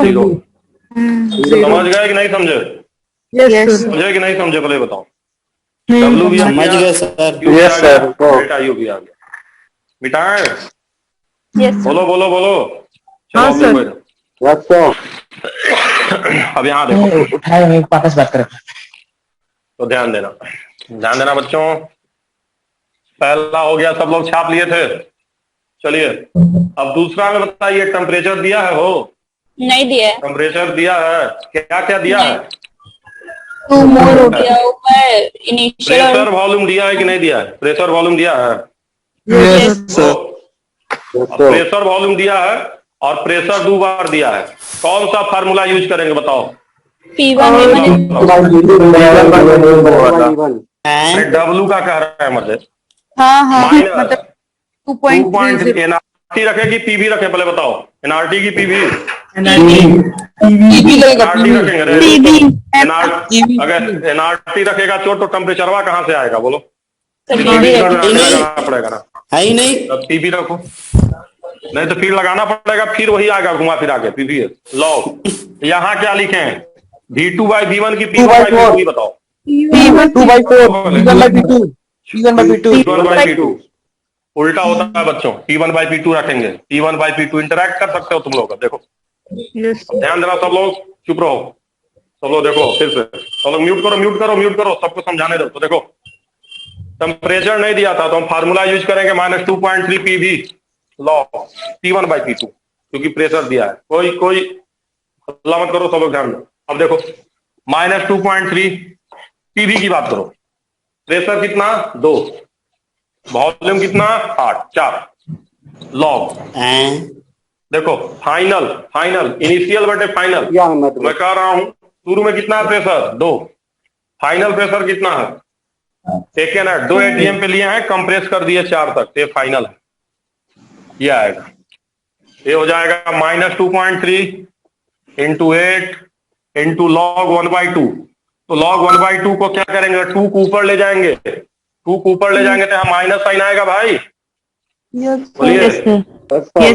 जीरो। समझ गए कि नहीं समझे? यस समझे कि नहीं समझे पहले बताओ। नहीं डब्ल्यू भी आ समझ गया, गए सर। यू भी Yes, आ गया, sir. डेल्टा यू भी आ गया। मिटाएं? बोलो बोलो बोलो। चलो हाँ, अब सर। देखो अब यहाँ देखो, उठाए वापस बात करें। तो ध्यान देना बच्चों। पहला हो गया, सब लोग छाप लिए थे। चलिए अब दूसरा में बताइए, टेम्परेचर दिया है हो? नहीं दिया है। टेम्परेचर दिया है, क्या क्या दिया है? 2 मोल हो गया ऊपर इनिशियल प्रेशर वॉल्यूम दिया है कि नहीं दिया है? प्रेशर वॉल्यूम दिया है। Yes sir. प्रेशर वॉल्यूम दिया है और प्रेशर 2 बार दिया है। कौन सा फार्मूला यूज करेंगे बताओ? P1 डब्लू का कह रहा है मतलब हाँ माइनस मतलब 2.3 2.30 एनआरटी रखे कि पीवी रखे, पहले बताओ। एनआरटी की पीवी? टीवी एनआरटी रखेंगे। अगर एनआरटी रखेगा तो टेम्परेचरवा कहाँ से आएगा बोलो? लगाना पड़ेगा ना, है ही नहीं। तब पीवी रखो, नहीं तो फिर लगाना पड़ेगा, फिर वही आएगा घुमा फिरा के पीवी लॉग। यहाँ क्या लिखे हैं? V2/V1 की P1/P2 बताओ। 2/4 उल्टा होता है बच्चों, P1/P2 रखेंगे। P1/P2 इंटरैक्ट कर सकते हो तुम लोग। देखो यस ध्यान देना, सब लोग चुप रहो, सब लोग देखो फिर से, सब लोग म्यूट करो, सबको समझाने दो। तो देखो टेम्परेचर नहीं दिया था तो हम फार्मूला यूज करेंगे -2.3 PV लॉग P1/P2, क्योंकि प्रेशर दिया है। कोई हल्ला मत करो, सब लोग ध्यान दो। अब देखो -2.3 PV की बात करो, प्रेशर कितना 2, वॉल्यूम कितना 8, 4 लॉग। देखो फाइनल इनिशियल बटे फाइनल, मैं कह रहा हूं शुरू में कितना प्रेशर 2, फाइनल प्रेशर कितना है? सेकेंड है 2 ATM पे लिए हैं, कंप्रेस कर दिए 4 तक, ये फाइनल है। ये आएगा, ये हो जाएगा -2.3 इंटू 8 इंटू लॉग 1/2। तो लॉग 1/2 को क्या करेंगे? 2 को ऊपर ले जाएंगे, 2 को ऊपर ले जाएंगे तो यहाँ माइनस साइन आएगा भाई। बोलिए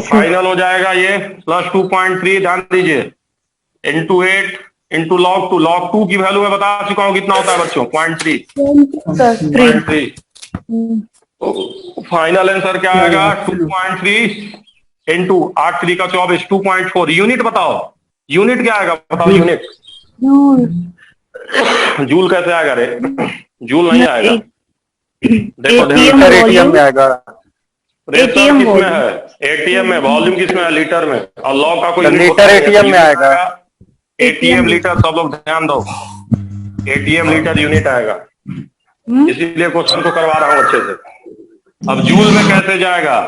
फाइनल हो जाएगा ये +2.3, ध्यान दीजिए, इंटू 8 इंटू लॉग 2। लॉग 2 की वैल्यू मैं बता चुका हूँ कितना होता है बच्चों, 0.3। तो फाइनल आंसर क्या आएगा? 2.3 इंटू 8 3 का 24, 2.4। यूनिट बताओ, यूनिट क्या आएगा बताओ? यूनिट जूल कैसे आएगा रे? जूल नहीं आएगा। देखो ATM में आएगा। प्रेशर किसमें है? एटीएम में। वॉल्यूम किसमें है? लीटर में। और लॉ का कोई लीटर ATM में आएगा। एटीएम लीटर, सब लोग ध्यान दो, एटीएम लीटर यूनिट आएगा, इसीलिए क्वेश्चन को करवा रहा हूं अच्छे से। अब जूल में कैसे जाएगा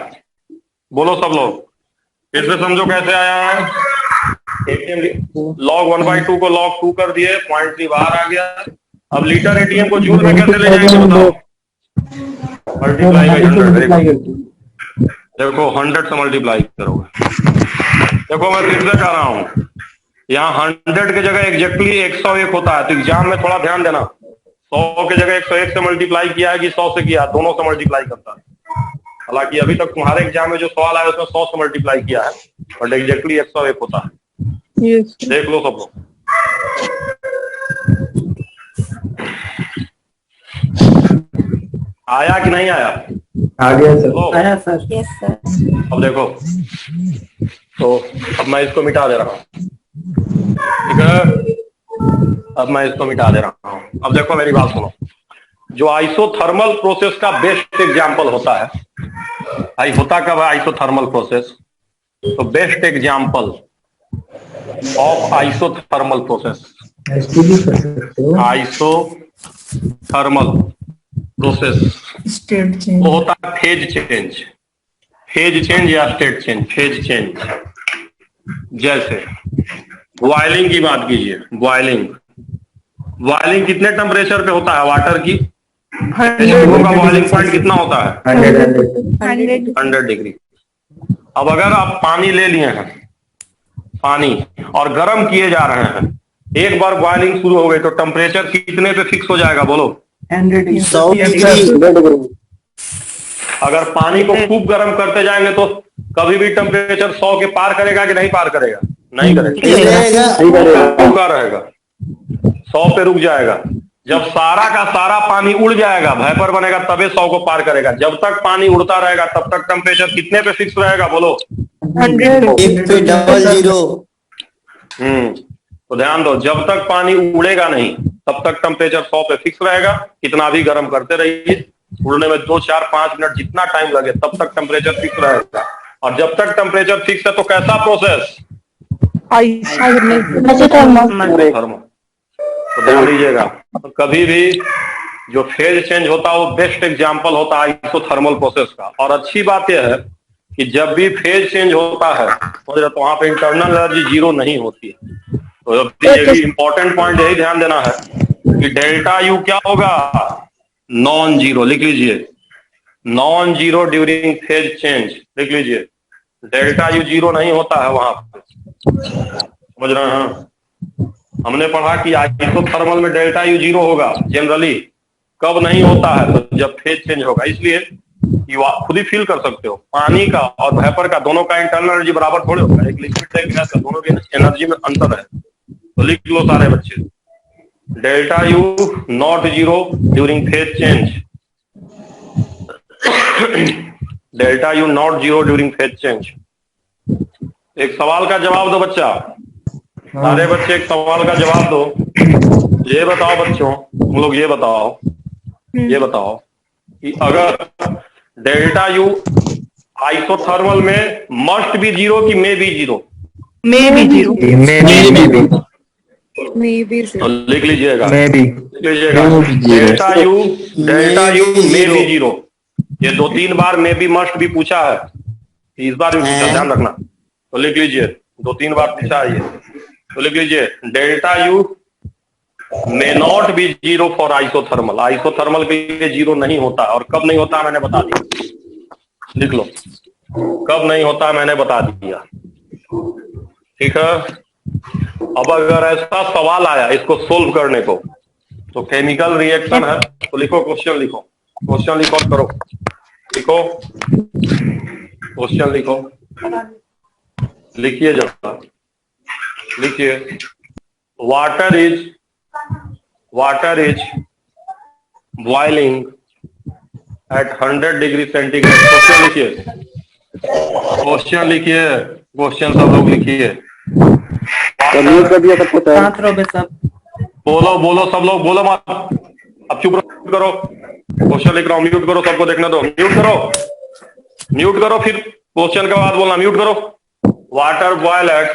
बोलो सब लोग, फिर से समझो कैसे आया है। एटीएम लॉग 1/2 को लॉग 2 कर दिए, 0.3 बाहर आ गया। अब लीटर एटीएम को जूल में कैसे ले जाएंगे बताओ? Multiply by 100। देखो 100 से मल्टीप्लाई करोगे। देखो मैं फिर से कह रहा हूं, यहाँ 100 की जगह एग्जैक्टली 101 होता है, तो एग्जाम में थोड़ा ध्यान देना। 100 की जगह 101 से मल्टीप्लाई किया है कि 100 से किया, दोनों से मल्टीप्लाई करता है। हालांकि अभी तक तुम्हारे एग्जाम में जो सवाल आया उसमें 100 से मल्टीप्लाई किया है, बट एग्जैक्टली 101 होता है। देख लो सब लोग। आया कि नहीं आया? आ गया सर। लो, आया सर। Yes sir. अब देखो, तो अब मैं इसको मिटा दे रहा हूँ, ठीक है? अब मैं इसको मिटा दे रहा हूँ। अब देखो मेरी बात सुनो, जो आइसोथर्मल प्रोसेस का बेस्ट एग्जाम्पल होता है, भाई होता कब है आइसोथर्मल प्रोसेस? तो best example of isothermal process, isothermal process वो होता है फेज चेंज या स्टेट चेंज। फेज चेंज जैसे बॉइलिंग की बात कीजिए, बॉइलिंग कितने टेम्परेचर पे होता है वाटर की? H2O का बॉइलिंग पॉइंट कितना होता है? 100 डिग्री। अब अगर आप पानी ले लिए हैं, पानी और गर्म किए जा रहे हैं, एक बार बॉइलिंग शुरू हो गई तो टेम्परेचर कितने पे फिक्स हो जाएगा बोलो? 100 डिग्री। अगर पानी को खूब गर्म करते जाएंगे तो कभी भी टेम्परेचर 100 के पार करेगा कि नहीं पार करेगा? नहीं करेगा, रुका रहेगा, 100 पे रुक जाएगा। जब सारा का सारा पानी उड़ जाएगा, वेपर बनेगा, तबे 100 को पार करेगा। जब तक पानी उड़ता रहेगा तब तक टेम्परेचर कितने पे फिक्स रहेगा? बोलो। 100 1 पे 00। तो ध्यान दो, जब तक पानी उड़ेगा नहीं तब तक टेम्परेचर 100 पे फिक्स रहेगा। कितना भी गर्म करते रहिए, उड़ने में 2, 4, 5 मिनट जितना टाइम लगे तब तक टेम्परेचर फिक्स रहेगा। और जब तक टेम्परेचर फिक्स है तो कैसा प्रोसेस? थर्मल। तो ध्यान दीजिएगा, तो कभी भी जो फेज चेंज होता है वो बेस्ट एग्जांपल होता है आइसोथर्मल प्रोसेस का। और अच्छी बात यह है कि जब भी फेज चेंज होता है तो वहां पे इंटरनल एनर्जी 0 नहीं होती है। तो इंपॉर्टेंट पॉइंट यही ध्यान देना है कि डेल्टा यू क्या होगा? Non zero. लिख लीजिए, non zero during phase change. लिख लीजिए, डेल्टा यू 0 नहीं होता है वहां पे। समझ रहे हैं? हमने पढ़ा कि आइसोथर्मल में डेल्टा यू 0 होगा जनरली। कब नहीं होता है? तो जब फेज चेंज होगा। इसलिए आप खुद ही फील कर सकते हो, पानी का और वेपर का दोनों का इंटरनल एनर्जी बराबर थोड़े होता है। एक लिक्विड है, एक गैस है, दोनों की एनर्जी में अंतर है। तो लिख लो सारे बच्चे, delta U not 0 during phase change. Delta U not 0 during phase change. एक सवाल का जवाब दो बच्चा, सारे बच्चे एक सवाल का जवाब दो। ये बताओ बच्चों, तुम लोग ये बताओ कि अगर डेल्टा यू आइसोथर्मल में मस्ट बी 0 कि मे बी 0? May be 0। तो लिख लीजिएगा, delta delta you may be 0। ये 2-3 बार मे बी मस्ट भी पूछा है, इस बार भी पूछा, ध्यान रखना। तो लिख लीजिए, 2-3 बार पूछा है ये। तो लिख लीजिए, delta you may not be 0 for isothermal. Isothermal के लिए 0 नहीं होता। और कब नहीं होता मैंने बता दिया। लिख लो, कब नहीं होता मैंने बता दिया। ठीक है। अब अगर ऐसा सवाल आया इसको सोल्व करने को, तो केमिकल रिएक्शन है तो लिखो, क्वेश्चन लिखो, क्वेश्चन लिखो, करो, लिखो क्वेश्चन, लिखो, लिखिए जरा, लिखिए। Water is boiling at 100 degree centigrade. Question लिखिए, क्वेश्चन लिखिए, क्वेश्चन सब लोग लिखिए। बोलो सब लोग, बोलो मत, अब चुप करो। क्वेश्चन लिख रहा हूँ, म्यूट करो, सबको देखने दो, म्यूट करो, फिर क्वेश्चन के बाद बोलना, म्यूट करो। Water boil at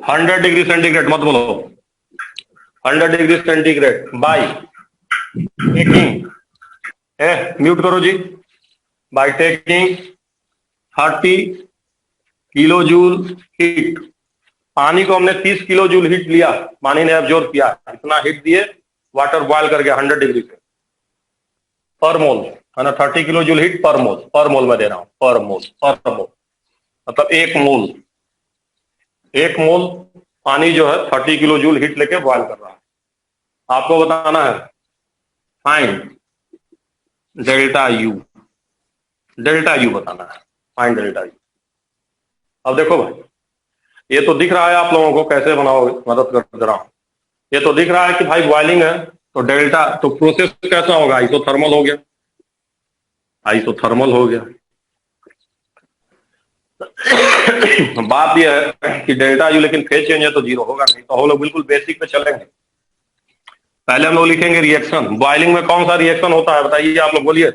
100 degree centigrade, मत बोलो 100 degree centigrade by taking, mute करो जी, by taking 30 kilo joule heat. पानी को हमने 30 किलो जूल हीट लिया, पानी ने एब्जॉर्ब किया, इतना हीट दिए, वाटर बॉयल कर गया 100 डिग्री पे, पर मोल है ना, 30 किलो जूल हीट पर मोल में दे रहा हूं, पर मोल मतलब एक मोल पानी जो है 30 किलो जूल हीट लेके बॉयल कर रहा है। आपको बताना है फाइंड डेल्टा यू बताना है, फाइंड डेल्टा यू। अब देखो भाई, ये तो दिख रहा है आप लोगों को, कैसे बनाओगे मदद कर रहा हूं। ये तो दिख रहा है कि भाई बॉइलिंग है, तो डेल्टा, तो प्रोसेस कैसा होगा? आइसोथर्मल हो गया, बात यह है कि डेल्टा यू लेकिन फेज चेंज है तो 0 होगा नहीं। तो हम लोग बिल्कुल बेसिक पे चलेंगे। पहले हम लोग लिखेंगे रिएक्शन। बॉइलिंग में कौन सा रिएक्शन होता है बताइए, आप लोग बोलिए।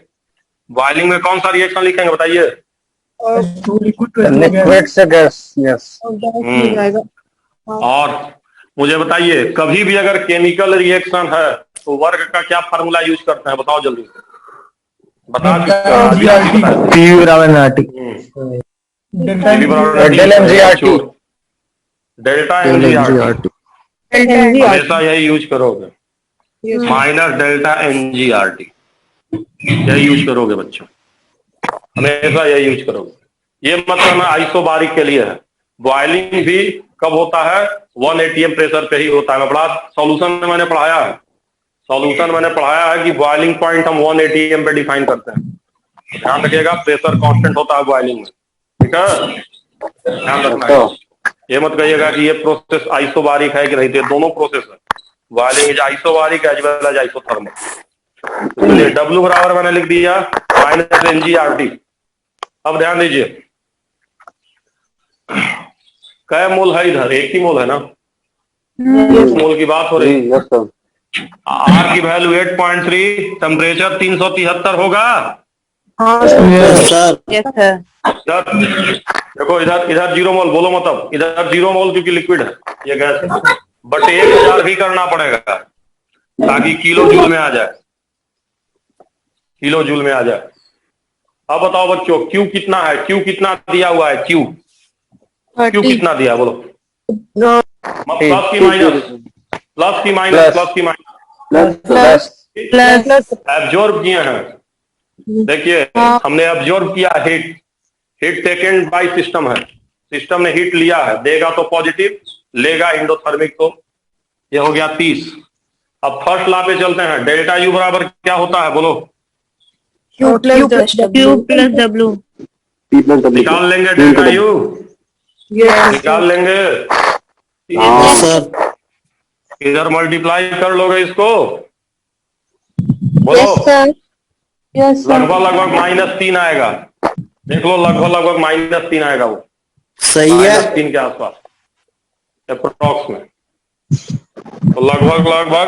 बॉइलिंग में कौन सा रिएक्शन लिखेंगे बताइए? लिक्विड से गैस। यस। और मुझे बताइए, कभी भी अगर केमिकल रिएक्शन है तो वर्क का क्या फार्मूला यूज करते हैं? बताओ जल्दी से, बता। डेल्टा एनजीआरटी, हमेशा यही यूज करोगे, माइनस डेल्टा एनजीआरटी, यही यूज करोगे बच्चों, हमेशा यही यूज करोगे। ये मतलब आइसोबारिक के लिए है। बॉइलिंग भी कब होता है? 1 atm प्रेशर पे ही होता है। मैं पढ़ा, सॉल्यूशन में मैंने पढ़ाया है कि बॉइलिंग पॉइंट हम 1 atm पे डिफाइन करते हैं। ध्यान रखिएगा, प्रेशर कांस्टेंट होता है बॉइलिंग में, ठीक है, ध्यान रखना है। ये मत कहिएगा कि ये प्रोसेस आइसोबारिक है कि नहीं, तो ये दोनों प्रोसेस है, boiling is isobaric as well as isothermal. चलिए W बराबर मैंने लिख दिया -mgRT। अब ध्यान दीजिए, कै मोल है इधर, एक ही मोल है ना, मोल की बात हो रही है। Yes, sir. R की वैल्यू 8.3, टेम्परेचर 373 होगा। हाँ सर। Sir yes sir. इधर देखो, इधर 0 मोल, बोलो मतलब इधर 0 मोल क्योंकि लिक्विड है ये गैस है, बट 1000 भी करना पड़ेगा ताकि किलो जूल में आ जाए, किलो जूल में आ जाए। अब बताओ बच्चों, Q कितना है, Q कितना दिया हुआ है, Q 30। कितना दिया बोलो, प्लस की माइनस, प्लस की माइनस, प्लस की माइनस, प्लस एब्जॉर्ब किए हैं। देखिए हमने एब्जॉर्ब किया heat, heat taken by system है, सिस्टम ने हीट लिया है, देगा तो पॉजिटिव, लेगा इंडोथर्मिक, तो ये हो गया 30। अब फर्स्ट लॉ पे चलते हैं, डेल्टा यू बराबर क्या होता है बोलो, Q प्लस W। निकाल लेंगे डेल्टा यू, निकाल लेंगे, सर इधर मल्टीप्लाई कर लोगे इसको, बोलो यस सर। Yes sir. लगभग -3 आएगा, देख लो लगभग -3 आएगा, वो सही है। -3 के आसपास अप्रोक्स में, तो लगभग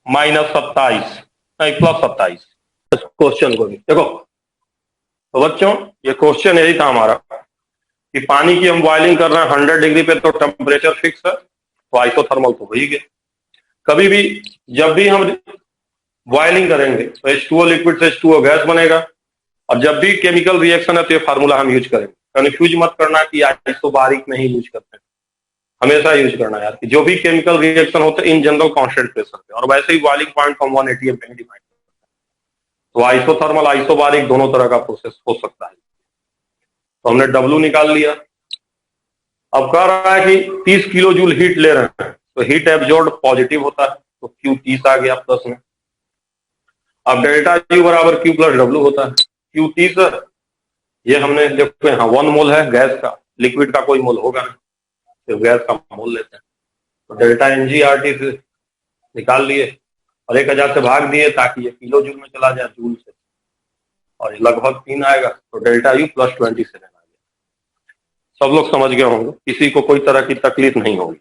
-27 नहीं +27। क्वेश्चन को भी देखो तो बच्चों, ये क्वेश्चन यही था हमारा कि पानी की हम बॉइलिंग कर रहे हैं 100 डिग्री पे, तो टेम्परेचर फिक्स है, तो आइसोथर्मल तो हो ही गया। कभी भी जब भी हम बॉइलिंग करेंगे तो H2O लिक्विड से H2O गैस बनेगा, और जब भी केमिकल रिएक्शन है तो ये फार्मूला हम यूज करेंगे। कंफ्यूज मत करना कि आइसोबारिक नहीं यूज करते हैं, हमेशा यूज करना यार कि जो भी केमिकल रिएक्शन होते हैं इन जनरल कांस्टेंट प्रेशर पे, और वैसे ही बॉइलिंग पॉइंट को हम 180 पे डिफाइन करते हैं। तो आइसोथर्मल आइसोबारिक दोनों तरह का प्रोसेस हो सकता है। तो हमने W निकाल लिया। अब कह रहा है कि 30 किलो जूल हीट ले रहे हैं, तो हीट एब्जॉर्ब पॉजिटिव होता है, तो Q 30 आ गया प्लस में। अब डेल्टा U बराबर Q प्लस W होता है, Q 30 है, ये हमने देखो यहाँ 1 मोल है गैस का, लिक्विड का कोई मोल होगा नहीं, सिर्फ गैस का मोल लेते हैं, तो डेल्टा mgRT से निकाल लिए और 1000 से भाग दिए ताकि ये किलो जूल में चला जाए, जूल से, और ये लगभग 3 आएगा, तो डेल्टा U प्लस 27 आ गया। सब लोग समझ गए होंगे, किसी को कोई तरह की तकलीफ नहीं होगी,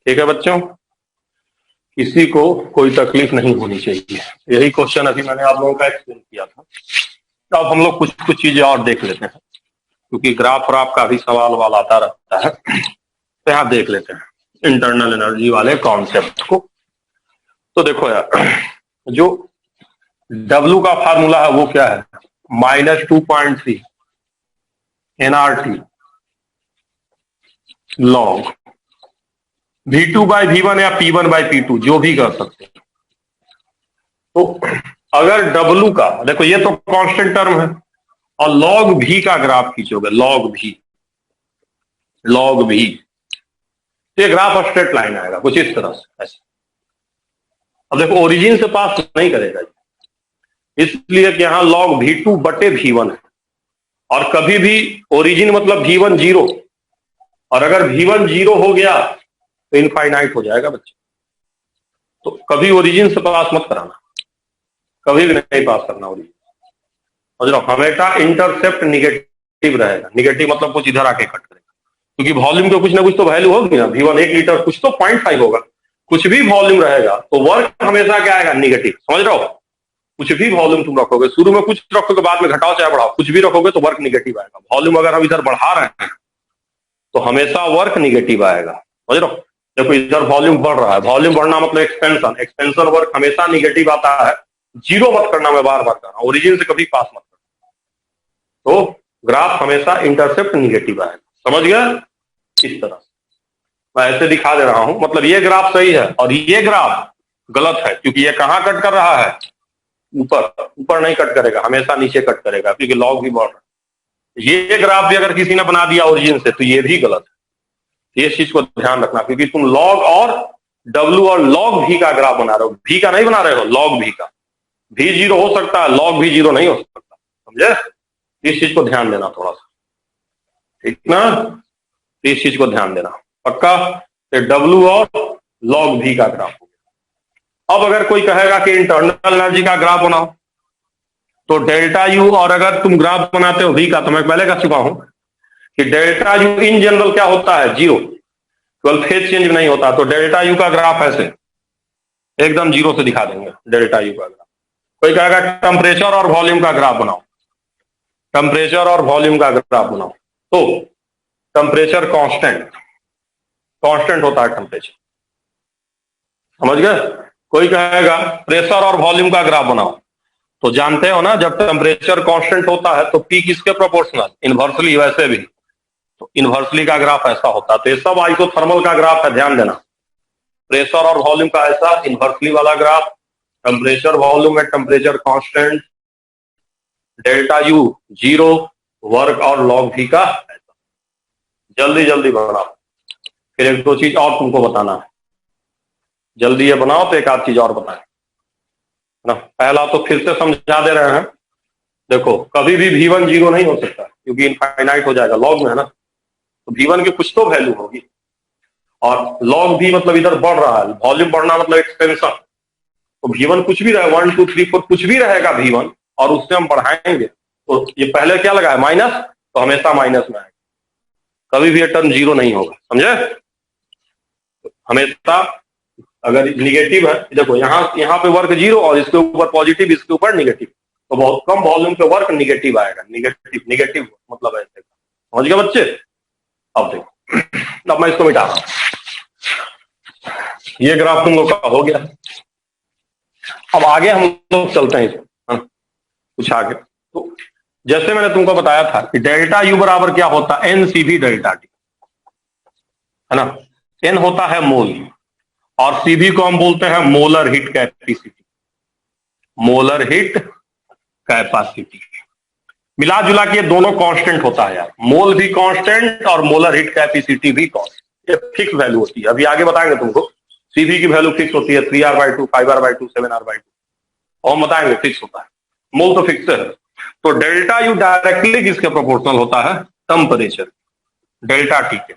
ठीक है बच्चों, किसी को कोई तकलीफ नहीं होनी चाहिए। यही क्वेश्चन अभी मैंने आप लोगों का एक्सप्लेन किया था। तो अब हम लोग कुछ चीजें और देख लेते हैं, क्योंकि ग्राफ और आपका भी सवाल वाल आता रहता है, तो यहाँ देख लेते हैं इंटरनल एनर्जी वाले कॉन्सेप्ट को। तो देखो यार, जो W का फार्मूला है वो क्या है, -2.3 nRT log V2 by V1 या P1 by P2 जो भी कर सकते हैं। तो अगर W का, देखो ये तो कांस्टेंट टर्म है, और log V का ग्राफ खींचोगे, log V, तो ये ग्राफ स्ट्रेट लाइन आएगा कुछ इस तरह से ऐसे। अब देखो ओरिजिन से पास नहीं करेगा, इसलिए कि यहां log V2 बटे V1 है, और कभी भी ओरिजिन मतलब V1 0, और अगर V1 0 हो गया तो इनफाइनाइट हो जाएगा बच्चे। तो कभी ओरिजिन से पास मत कराना, कभी भी नहीं पास करना ओरिजिन, समझ लो, हमेशा इंटरसेप्ट निगेटिव रहेगा। निगेटिव मतलब कुछ इधर आके कट करेगा, क्योंकि वॉल्यूम के कुछ ना कुछ तो वैल्यू होगी ना, V1 1 लीटर, कुछ तो 0.5 होगा, कुछ भी वॉल्यूम रहेगा तो वर्क हमेशा क्या आएगा, निगेटिव, समझ रहे हो। कुछ भी वॉल्यूम तुम रखोगे, शुरू में कुछ रखोगे, बाद में घटाओ चाहे बढ़ाओ, कुछ भी रखोगे तो वर्क निगेटिव आएगा। वॉल्यूम अगर हम इधर बढ़ा रहे हैं तो हमेशा वर्क निगेटिव आएगा, समझ रहे हो। देखो इधर वॉल्यूम बढ़ रहा है, वॉल्यूम बढ़ना मतलब एक्सपेंशन, एक्सपेंशन वर्क हमेशा निगेटिव आता है। जीरो मत करना, मैं बार बार कर रहा हूं, ओरिजिन से कभी पास मत करना, तो ग्राफ हमेशा इंटरसेप्ट निगेटिव आएगा, समझ गया। इस तरह से मैं ऐसे दिखा दे रहा हूं, मतलब ये ग्राफ सही है और ये ग्राफ गलत है, क्योंकि ये कहां कट कर रहा है, ऊपर नहीं कट करेगा, हमेशा नीचे कट करेगा, क्योंकि लॉग भी बढ़ रहा है। ये ग्राफ भी अगर किसी ने बना दिया ओरिजिन से तो ये भी गलत है, ये चीज को ध्यान रखना, क्योंकि तुम लॉग और W और लॉग V का ग्राफ बना रहे हो, V का नहीं बना रहे हो, लॉग V का। V 0 हो सकता है, लॉग भी 0 नहीं हो सकता, समझे? इस चीज को ध्यान देना थोड़ा सा, ठीक ना? इस चीज को ध्यान देना पक्का। ये W और log V का ग्राफ हो गया। अब अगर कोई कहेगा कि इंटरनल एनर्जी का ग्राफ बनाओ, तो डेल्टा U, और अगर तुम ग्राफ बनाते हो V का, तो मैं पहले कह चुका हूं कि डेल्टा U इन जनरल क्या होता है, जीरो, केवल फेज चेंज नहीं होता। तो डेल्टा U का ग्राफ ऐसे एकदम जीरो से दिखा देंगे, डेल्टा U का ग्राफ। कोई कहेगा टेम्परेचर और वॉल्यूम का ग्राफ बनाओ, टेम्परेचर और वॉल्यूम का ग्राफ बनाओ, तो टेम्परेचर कांस्टेंट होता है टेम्परेचर, समझ गए? कोई कहेगा प्रेशर और वॉल्यूम का ग्राफ बनाओ, तो जानते हो ना जब टेम्परेचर कांस्टेंट होता है तो पी किसके प्रोपोर्शनल, इनवर्सली। वैसे भी तो इनवर्सली का ग्राफ ऐसा होता है। तो ये सब आइसोथर्मल का ग्राफ है, ध्यान देना। प्रेशर और वॉल्यूम का ऐसा इनवर्सली वाला ग्राफ, टेम्परेचर वॉल्यूम में temperature constant, delta U zero, work और log V का ऐसा। जल्दी जल्दी बनाओ। फिर एक दो चीज और तुमको बताना है, जल्दी ये बनाओ तो एक आध चीज और बताएं ना। पहला तो फिर से समझा दे रहे हैं, देखो कभी भी V1 जीरो नहीं हो सकता क्योंकि इनफाइनाइट हो जाएगा, लॉग में है ना, तो V1 की कुछ तो वैल्यू होगी। और log V मतलब इधर बढ़ रहा है, वॉल्यूम बढ़ना मतलब एक्सपेंशन, तो V1 कुछ भी रहे, 1 2 3 4 कुछ भी रहेगा V1, और उससे हम बढ़ाएंगे। तो ये पहले क्या लगा है, माइनस, तो हमेशा माइनस में आएगा, कभी भी ये टर्म जीरो नहीं होगा, समझे? हमेशा अगर निगेटिव है, देखो यहाँ पे वर्क जीरो और इसके ऊपर पॉजिटिव, इसके ऊपर निगेटिव, तो बहुत कम वॉल्यूम पे वर्क निगेटिव आएगा। निगेटिव मतलब ऐसे, समझ गए बच्चे? अब देखो, अब मैं इसको मिटा रहा हूं, ये ग्राफ तुम लोग का हो गया। अब आगे हम लोग चलते हैं कुछ आगे। तो जैसे मैंने तुमको बताया था कि डेल्टा U बराबर क्या होता है, NCV डेल्टा T, है ना? N होता है मोल और CV को हम बोलते हैं molar heat capacity, molar heat capacity. मिला जुला के दोनों कांस्टेंट होता है यार, मोल भी कांस्टेंट और मोलर हीट कैपेसिटी भी कांस्टेंट। ये फिक्स वैल्यू होती है, अभी आगे बताएंगे तुमको। CV की वैल्यू फिक्स होती है, 3R/2, 5R/2, 7R/2, और हम बताएंगे फिक्स होता है। मोल तो फिक्स है। तो डेल्टा U डायरेक्टली किसके प्रोपोर्शनल होता है, टेम्परेचर, डेल्टा T के,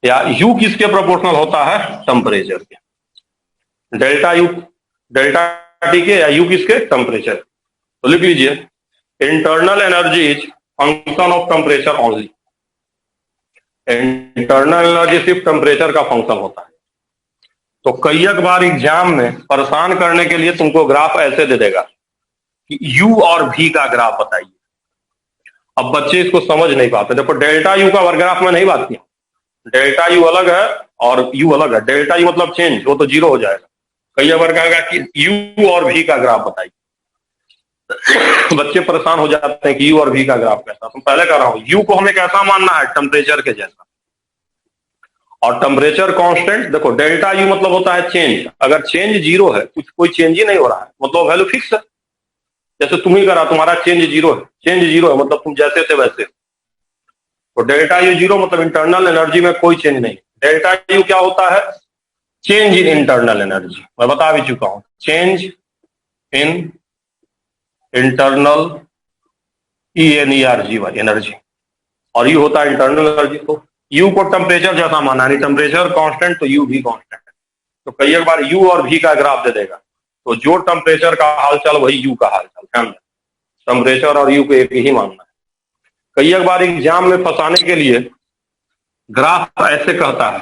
या U किसके प्रोपोर्शनल होता है, टेम्परेचर के। डेल्टा U डेल्टा T के, या U किसके, टेम्परेचर। तो लिख लीजिए, internal energy is function of temperature only. Internal energy सिर्फ टेम्परेचर का फंक्शन होता है। तो कई बार एग्जाम में परेशान करने के लिए तुमको ग्राफ ऐसे दे देगा कि U और V का ग्राफ बताइए। अब बच्चे इसको समझ नहीं पाते। देखो डेल्टा U का ग्राफ में नहीं बात किया, डेल्टा U अलग है और U अलग है। डेल्टा U मतलब चेंज, वो तो जीरो हो जाएगा। कई बार कहेगा कि U और V का ग्राफ बताइए, बच्चे परेशान हो जाते हैं कि U और V का ग्राफ कैसा। तो पहले कह रहा हूं, U को हमें कैसा मानना है, टेम्परेचर के जैसा, और टेम्परेचर कांस्टेंट। देखो डेल्टा U मतलब होता है चेंज, अगर चेंज जीरो है, कुछ कोई चेंज ही नहीं हो रहा है, मतलब वैल्यू फिक्स है। जैसे तुम ही करा, तुम्हारा चेंज जीरो है, चेंज जीरो है मतलब तुम जैसे थे वैसे। तो डेल्टा U जीरो मतलब इंटरनल एनर्जी में कोई चेंज नहीं। डेल्टा U क्या होता है, चेंज इन इंटरनल एनर्जी, मैं बता भी चुका हूं, चेंज इन इंटरनल एनर्जी, और U होता है इंटरनल एनर्जी। तो U को टेम्परेचर जैसा माना, यानी टेम्परेचर कांस्टेंट तो U भी कांस्टेंट है। तो कई बार U और V का ग्राफ दे देगा, तो जो टेम्परेचर का हालचाल वही U का हालचाल, ध्यान दें, टेम्परेचर और U को एक ही मानना है। कई बार एग्जाम में फंसाने के लिए ग्राफ ऐसे कहता है,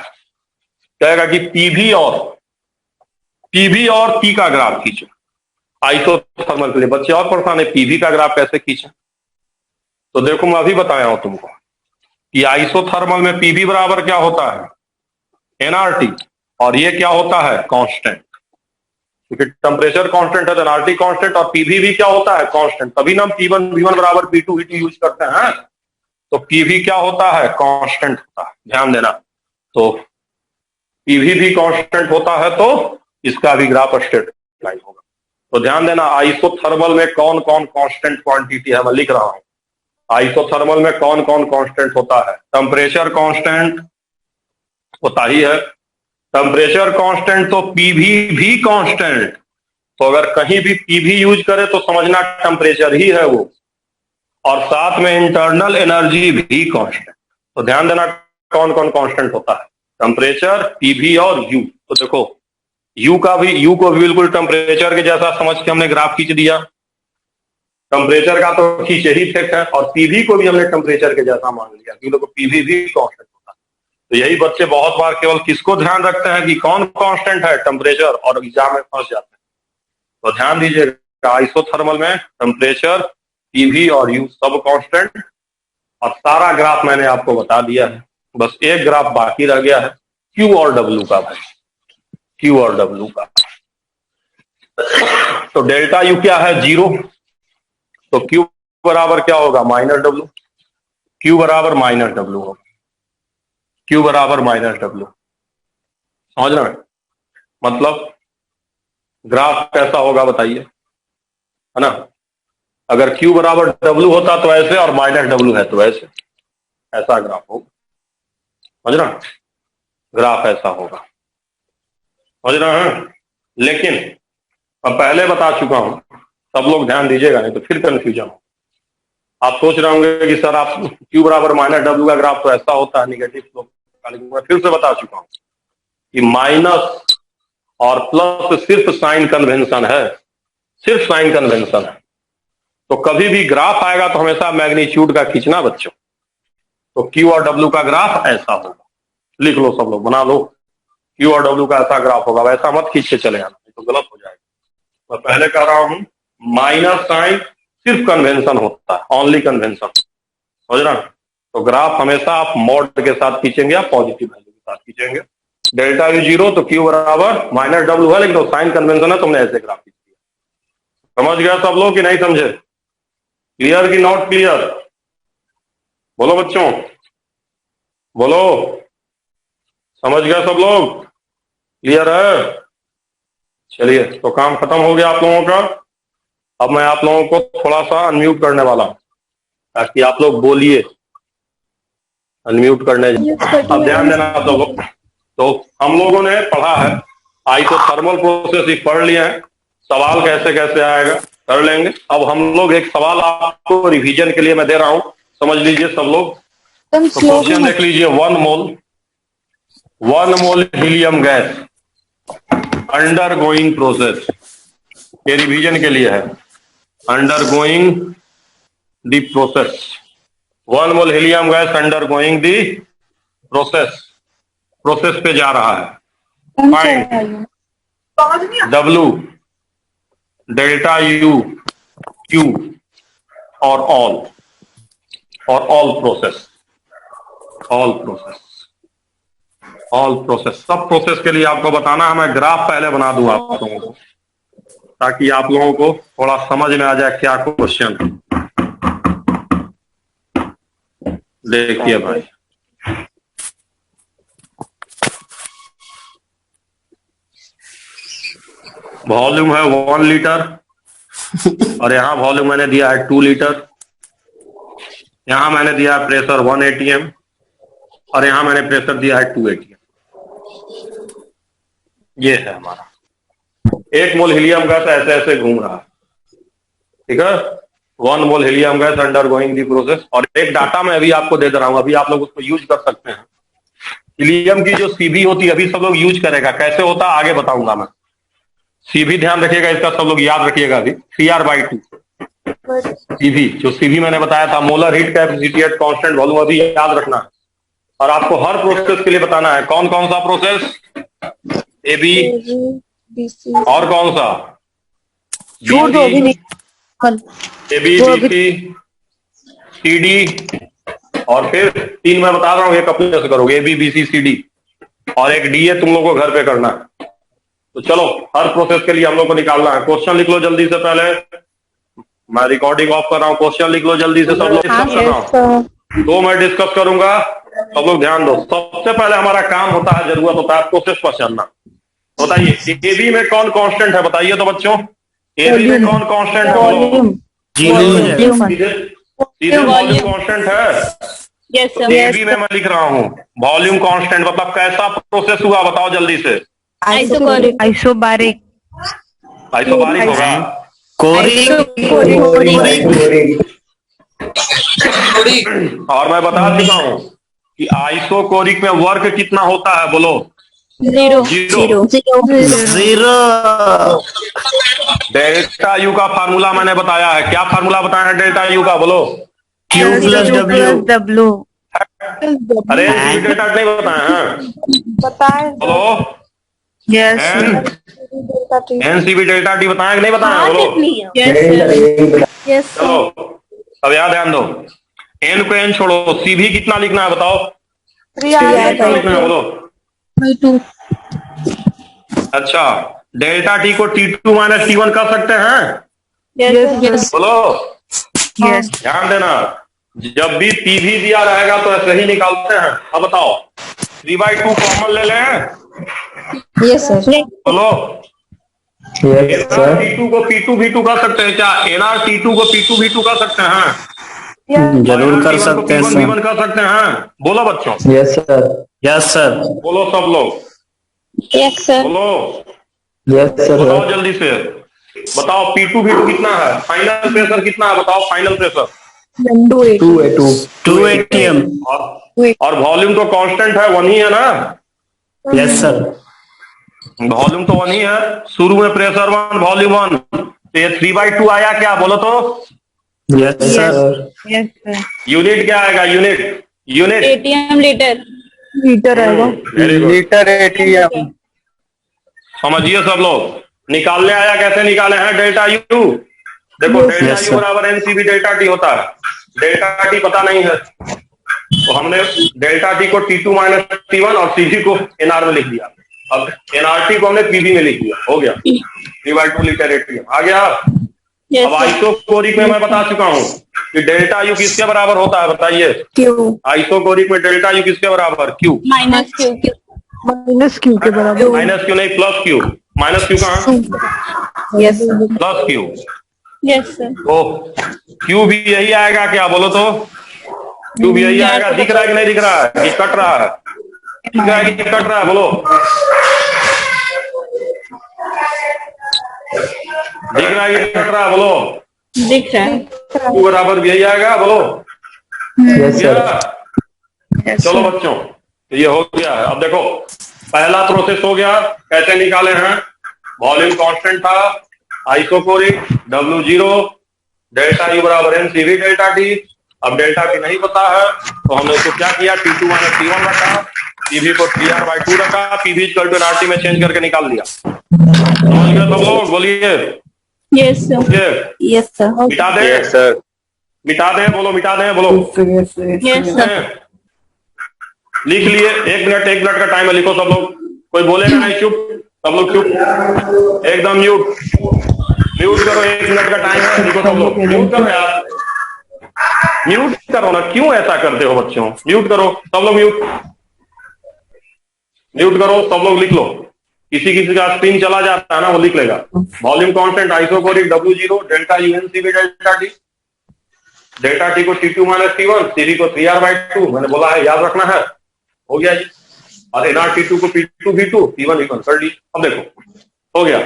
कहेगा कि पीवी और T का ग्राफ खींचो आइसोथर्मल के लिए। बच्चे और परेशान है, पीवी का ग्राफ कैसे खींचे? तो देखो मैं अभी बताया हूं तुमको कि आइसोथर्मल में पीवी बराबर क्या होता है, nRT, और ये क्या होता है, कांस्टेंट। क्योंकि टेम्परेचर कांस्टेंट है तो nRT कांस्टेंट, और पीवी भी क्या होता है, कांस्टेंट। तभी ना हम P1 V1 बराबर P2 V2 यूज करते हैं। तो पीवी क्या होता है, कांस्टेंट होता है, ध्यान देना। तो पीवी भी कांस्टेंट होता है तो इसका भी ग्राफ स्ट्रेट लाइन होगा। तो ध्यान देना, आइसोथर्मल में कौन कौन कांस्टेंट क्वांटिटी है, मैं लिख रहा हूं। आइसोथर्मल में कौन कौन कांस्टेंट होता है, टेम्परेचर कांस्टेंट होता ही है, टेम्परेचर कांस्टेंट, तो पीवी भी कांस्टेंट। तो अगर कहीं भी पीवी यूज करे तो समझना टेम्परेचर ही है वो, और साथ में इंटरनल एनर्जी भी कांस्टेंट। तो ध्यान देना कौन कौन कांस्टेंट होता है, टेम्परेचर, पीवी और यू। तो देखो यू को भी बिल्कुल टेम्परेचर के जैसा समझ के हमने ग्राफ खींच दिया, टेम्परेचर का तो खींचे ही इफेक्ट है, और पीवी को भी हमने टेम्परेचर के जैसा मान लिया क्योंकि पीवी भी कांस्टेंट होता है। तो यही बच्चे बहुत बार केवल किसको ध्यान रखते हैं कि कौन कांस्टेंट है, टेम्परेचर, और एग्जाम में फंस जाते हैं। तो ध्यान दीजिएगा आइसोथर्मल में टेम्परेचर, पीवी और यू सब कांस्टेंट, और सारा ग्राफ मैंने आपको बता दिया है। बस एक ग्राफ बाकी रह गया है क्यू और डब्ल्यू का भाई, क्यू और डब्ल्यू का। तो डेल्टा यू क्या है, 0। तो क्यू बराबर क्या होगा, माइनस डब्ल्यू। क्यू बराबर माइनस डब्ल्यू होगा, क्यू बराबर माइनस डब्ल्यू। समझ रहे हैं? मतलब ग्राफ कैसा होगा बताइए, है ना। अगर क्यू बराबर डब्ल्यू होता तो ऐसे, और माइनस डब्ल्यू है तो ऐसे, ऐसा ग्राफ होगा। समझ रहे हैं? ग्राफ ऐसा होगा, समझ रहे हैं। लेकिन अब पहले बता चुका हूं, सब लोग ध्यान दीजिएगा नहीं तो फिर कंफ्यूजन हो। आप सोच रहे होंगे कि सर आप क्यू बराबर माइनस डब्ल्यू का ग्राफ तो ऐसा होता है, निगेटिव स्लोप। मैं फिर से बता चुका हूं कि माइनस और प्लस सिर्फ साइन कन्वेंशन है, सिर्फ साइन कन्वेंशन है। तो कभी भी ग्राफ आएगा तो हमेशा मैग्नीट्यूड का खींचना बच्चों। तो क्यू और डब्ल्यू का ग्राफ ऐसा होगा, लिख लो सब लोग, बना लो। क्यू और डब्ल्यू का ऐसा ग्राफ होगा, वैसा मत खींच के चले आना, तो गलत हो जाएगा। मैं पहले कह रहा हूं माइनस साइन सिर्फ कन्वेंशन होता है, ओनली कन्वेंशन। समझ रहा? तो ग्राफ हमेशा आप मॉड के साथ खींचेंगे या पॉजिटिव वैल्यू के साथ खींचेंगे। डेल्टा यू 0 तो क्यू बराबर माइनस डब्ल्यू है, लेकिन तो साइन कन्वेंशन है, तुमने ऐसे ग्राफ खींच दिया। समझ गया सब लोग कि नहीं समझे? क्लियर कि नॉट क्लियर? बोलो बच्चों, बोलो। समझ गया सब लोग? क्लियर है? चलिए, तो काम खत्म हो गया आप लोगों का। अब मैं आप लोगों को थोड़ा सा अनम्यूट करने वाला हूं ताकि आप लोग बोलिए। अनम्यूट करने, अब ध्यान देना सब लोग। तो हम लोगों ने पढ़ा है आइसोथर्मल प्रोसेस, पढ़ लिया है, सवाल कैसे कैसे आएगा कर लेंगे। अब हम लोग एक सवाल आपको रिवीजन के लिए मैं दे रहा हूं, समझ लीजिए सब लोग। तो क्वेश्चन देख लीजिए, 1 mole helium gas undergoing process, ये रिवीजन के लिए है। Undergoing the process, 1 mole helium gas undergoing the process, process पे जा रहा है। Find W, delta U, Q और ऑल प्रोसेस, ऑल प्रोसेस, सब प्रोसेस के लिए आपको बताना है। मैं ग्राफ पहले बना दूं आप लोगों को ताकि आप लोगों को थोड़ा समझ में आ जाए क्या क्वेश्चन। देखिए भाई, वॉल्यूम है 1 लीटर और यहाँ वॉल्यूम मैंने दिया है 2 लीटर। यहाँ मैंने दिया है प्रेशर 1 atm और यहाँ मैंने प्रेशर दिया है 2 atm। ये है हमारा 1 मोल हीलियम गैस ऐसे ऐसे घूम रहा है, ठीक है। 1 mole helium gas undergoing the process. और एक डाटा मैं अभी आपको दे रहा हूं, अभी आप लोग उसको यूज कर सकते हैं। हीलियम की जो सीबी होती है अभी सब लोग यूज करेगा, कैसे होता आगे बताऊंगा मैं। सीबी ध्यान रखिएगा, इसका सब लोग याद रखिएगा अभी, CR/2 सीबी, जो सीबी मैंने बताया था molar heat capacity at constant volume, अभी याद रखना है। और आपको हर प्रोसेस के लिए बताना है कौन कौन सा प्रोसेस, AB और कौन सा AB, BC, CD, और फिर 3 मैं बता रहा हूं, एक अपने से करोगे AB, BC, CD, और एक DA तुम लोग को घर पे करना है। तो चलो हर प्रोसेस के लिए हम लोग को निकालना है। क्वेश्चन लिख लो जल्दी से, पहले मैं रिकॉर्डिंग ऑफ कर रहा हूँ, क्वेश्चन लिख लो जल्दी से सब लोग। डिस्कस कर रहा हूँ, तो मैं डिस्कस करूंगा, सब लोग ध्यान दो। सबसे पहले हमारा काम होता है, जरूरत होता है प्रोसेस पहचानना। बताइए AB में कौन कांस्टेंट है, बताइए तो बच्चों। AB में कौन कांस्टेंट है? सीधे वॉल्यूम कांस्टेंट है। AB में मैं लिख रहा हूँ वॉल्यूम कांस्टेंट, मतलब कैसा प्रोसेस हुआ बताओ जल्दी से। आइसोबारिक होगा, और मैं बता चुका हूं कि आइसोकोरिक में वर्क कितना होता है, बोलो। Zero zero. Zero. Delta U का फार्मूला मैंने बताया है। क्या फार्मूला बताया है डेल्टा यू का, बोलो। Q plus W। W अरे डेल्टा नहीं बताया है, बताए बोलो। यस एनसीबी डेल्टा टी बताया कि नहीं बताया, बोलो। यस चलो अब यहाँ ध्यान दो, एन को एन छोड़ो, सी भी कितना लिखना है बताओ। कितना लिखना है, बोलो। टू। अच्छा, डेल्टा टी को T2 माइनस T1 कर सकते हैं, यस बोलो। यस ध्यान देना, जब भी पीवी दिया रहेगा तो ऐसे ही निकालते हैं। अब बताओ 3/2 कॉमन ले लें, यस सर। बोलो। Yes sir. T2 को P2 V2 कर सकते हैं क्या? एनआर T2 को P2 V2 कर सकते हैं, जरूर कर T1 को सकते हैं P1 सर। V1 कर सकते हैं, बोलो बच्चों। Yes sir. Yes sir. बोलो सब लोग, यस सर। बोलो। यस बताओ सर। जल्दी से, बताओ P2 V2 कितना है, फाइनल प्रेशर कितना है, बताओ फाइनल प्रेशर। 2 ATM। और वॉल्यूम तो कांस्टेंट है, 1 ही है ना। Yes sir. वॉल्यूम तो 1 ही है, शुरू में प्रेशर 1 वॉल्यूम 1, तो ये 3/2 आया क्या, बोलो तो। Yes sir. Yes sir. Unit क्या आएगा, यूनिट एटीएम लीटर। लीटर आएगा। Very good. Litre ATM। समझिए सब लोग, निकालने आया, कैसे निकाले हैं डेल्टा यू। देखो डेल्टा Yes, यू sir. बराबर एनसीबी डेल्टा टी होता है, डेल्टा टी पता नहीं है तो हमने डेल्टा टी को T2 माइनस T1 और सीवी को एनआर में लिख दिया। अब एनआरटी को हमने पीवी में लिख दिया, हो गया 3/2 लीटर एटीएम आ गया। यस अब आइसोकोरिक में मैं बता चुका हूं कि डेल्टा यू किसके बराबर होता है, बताइए। क्यू आइसोकोरिक में डेल्टा यू किसके बराबर, Q. Minus Q. Minus Q के बराबर। माइनस क्यू नहीं, प्लस क्यू। माइनस क्यू कहाँ, yes plus Q. Yes sir. Oh Q भी यही आएगा क्या, बोलो तो। क्यू भी यही आएगा, दिख रहा है कि नहीं दिख रहा है, कि कट रहा है, दिख रहा है कि कट रहा है, बोलो। दिख रहा है कि कट रहा है, बोलो। दिख रहा है। क्यू बराबर भी यही आएगा, बोलो। Yes sir. चलो बच्चों, तो ये हो गया है। अब देखो पहला प्रोसेस हो गया, कैसे निकाले हैं। वॉल्यूम कांस्टेंट था, आइसोकोरिक, W0, डेल्टा यू बराबर एनसीवी डेल्टा टी। अब डेल्टा टी नहीं पता है तो हमने उसको क्या किया, T2 माइनस T1 रखा, पीवी को 3R/2 रखा, पीवी इक्वल टू एनआरटी में चेंज करके निकाल दिया। समझ गए सब लोग, बोलिए। Yes sir. ये यस सर। मिटा दे, सर। मिटा दे, बोलो मिटा दे, बोलो। Yes sir. लिख लिए, 1 मिनट का टाइम है, लिखो सब लोग, कोई बोलेगा नहीं, चुप सब लोग, चुप एकदम, म्यूट करो, 1 मिनट का टाइम है, लिखो सब लोग, म्यूट करो यार, म्यूट करो ना, क्यों ऐसा करते हो बच्चों, म्यूट करो सब लोग, म्यूट करो सब लोग, लिख लो। किसी का स्क्रीन चला जाता है ना, वो लिख लेगा। Volume constant, isochoric, W0, delta U N C V delta T, delta T को T2 माइनस T1, सीवी को 3R/2, मैंने बोला है, याद रखना है, हो गया जी। और एनआरटी2 को P2 V2, T1 V1 कर ली। अब देखो हो गया,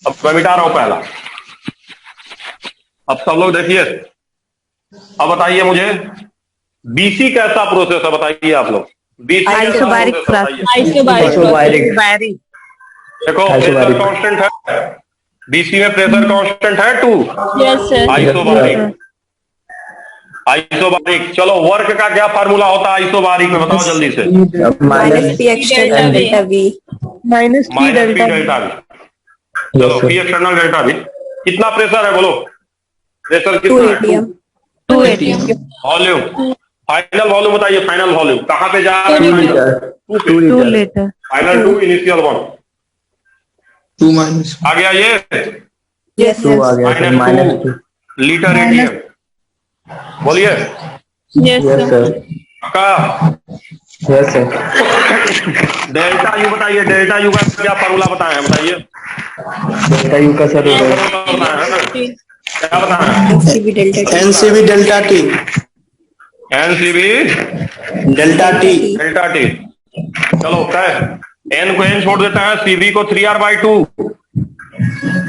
अब मैं मिटा रहा हूं पहला। अब सब लोग देखिए, अब बताइए मुझे बीसी कैसा प्रोसेस है, बताइए आप लोग। BC isobaric isobaric. देखो प्रेशर कांस्टेंट है, बीसी में प्रेशर कांस्टेंट है 2। Yes sir. आइसोबारिक। चलो वर्क का क्या फार्मूला होता है आइसोबारिक में, बताओ जल्दी से। Minus P external delta we. Minus P minus P delta delta we. चलो पी एक्सटर्नल डेल्टा वी। कितना प्रेशर है, बोलो। प्रेशर कितना है, 2 एटीएम। वॉल्यूम, फाइनल वॉल्यूम बताइए, फाइनल वॉल्यूम कहाँ पे जा रहा है, 2 लीटर। फाइनल 2, इनिशियल 1, 2 माइनस आ गया ये, यस 2 आ गया सर, माइनस 2। लीटर एटीएम, बोलिए। Yes yes sir. सर। का यस सर। डेल्टा यू बताइए, डेल्टा यू का क्या फार्मूला बताए हैं, बताइए। डेल्टा यू का सर बताया है ना, क्या बताया है, NCB delta T. NCB delta T. NCB delta T. Delta T. चलो क्या, एन को एन छोड़ देता है, सीबी को 3R/2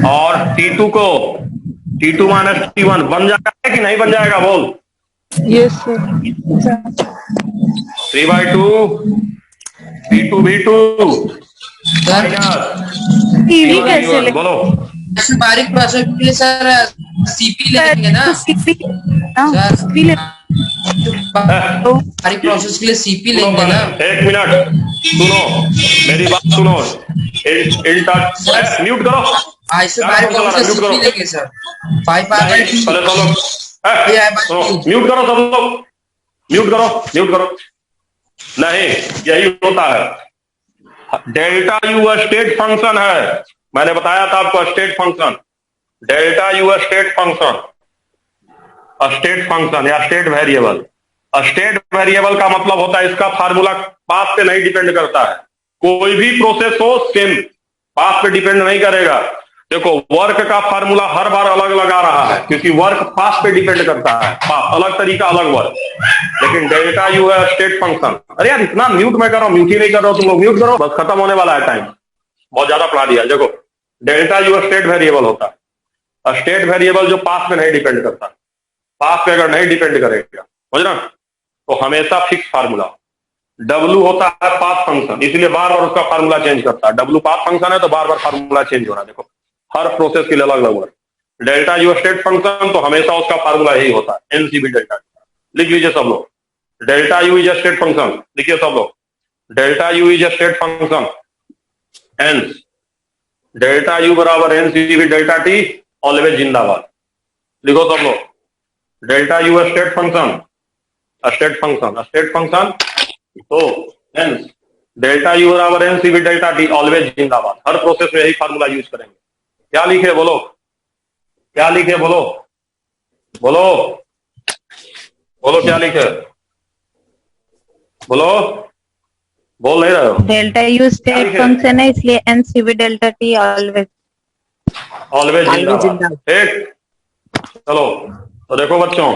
और T2 को T2 माइनस T1 बन जाएगा कि नहीं बन जाएगा? बोल। Yes sir. 3/2 P2 V2 minus TV T1 कैसे V1 बोलो। ऐसे बारीक प्रोसेस के लिए सर सीपी लेंगे ना सीपी सर? सीपी ले बारीक प्रोसेस के लिए सीपी सुनो लेंगे ना? पहले, एक मिनट सुनो, मेरी बात सुनो। म्यूट करो। ऐसे बारीक प्रोसेस म्यूट सीपी करो। लेंगे सर। 5r/2 पहले सब लोग सुनो, म्यूट करो सब लोग, म्यूट करो, म्यूट करो। नहीं, यही होता है। डेल्टा यू स्टेट फंक्शन है, मैंने बताया था आपको state function. Delta U state function, state function या स्टेट वेरिएबल। स्टेट वेरिएबल का मतलब होता है इसका फार्मूला पाथ पे नहीं डिपेंड करता है। कोई भी प्रोसेस हो सेम पाथ पे डिपेंड नहीं करेगा। देखो वर्क का फार्मूला हर बार अलग अलग आ रहा है क्योंकि वर्क पाथ पे डिपेंड करता है। पाथ अलग तरीका अलग वर्क, लेकिन डेल्टा यू है स्टेट फंक्शन। अरे यार इतना म्यूट मैं कर रहा हूँ, म्यूट ही नहीं कर रहा हूँ, तुम लोग म्यूट करो, बस खत्म होने वाला है टाइम, बहुत ज्यादा पढ़ा दिया। देखो डेल्टा यू स्टेट वेरिएबल होता है। स्टेट वेरिएबल जो पाथ पे नहीं डिपेंड करता, पाथ पे अगर नहीं डिपेंड करेगा समझ ना, तो हमेशा फिक्स फार्मूला। W होता है पाथ फंक्शन, इसलिए बार बार उसका फार्मूला चेंज करता है। W पाथ फंक्शन है तो बार बार फार्मूला चेंज हो रहा है। देखो हर प्रोसेस के लिए अलग अलग work. Delta U state function तो हमेशा उसका फार्मूला यही होता है, एनसीबी डेल्टा। लिख लीजिए सब लोग, delta U is state function. लिखिए सब लोग, delta U is state function, एंस डेल्टा यू बराबर एनसीबी डेल्टा टी, ऑलवेज जिंदाबाद। लिखो सब लोग, delta U state function, state function, state function तो एंस डेल्टा यू बराबर एनसीबी डेल्टा टी, ऑलवेज जिंदाबाद। हर प्रोसेस में यही फार्मूला यूज करेंगे। क्या लिखे बोलो, क्या लिखे बोलो, बोलो बोलो क्या लिखे, बोलो, बोल नहीं रहे हो। डेल्टा यू स्टेट फंक्शन है इसलिए NCB delta T always always जिंदाबाद। ठीक, चलो तो देखो बच्चों,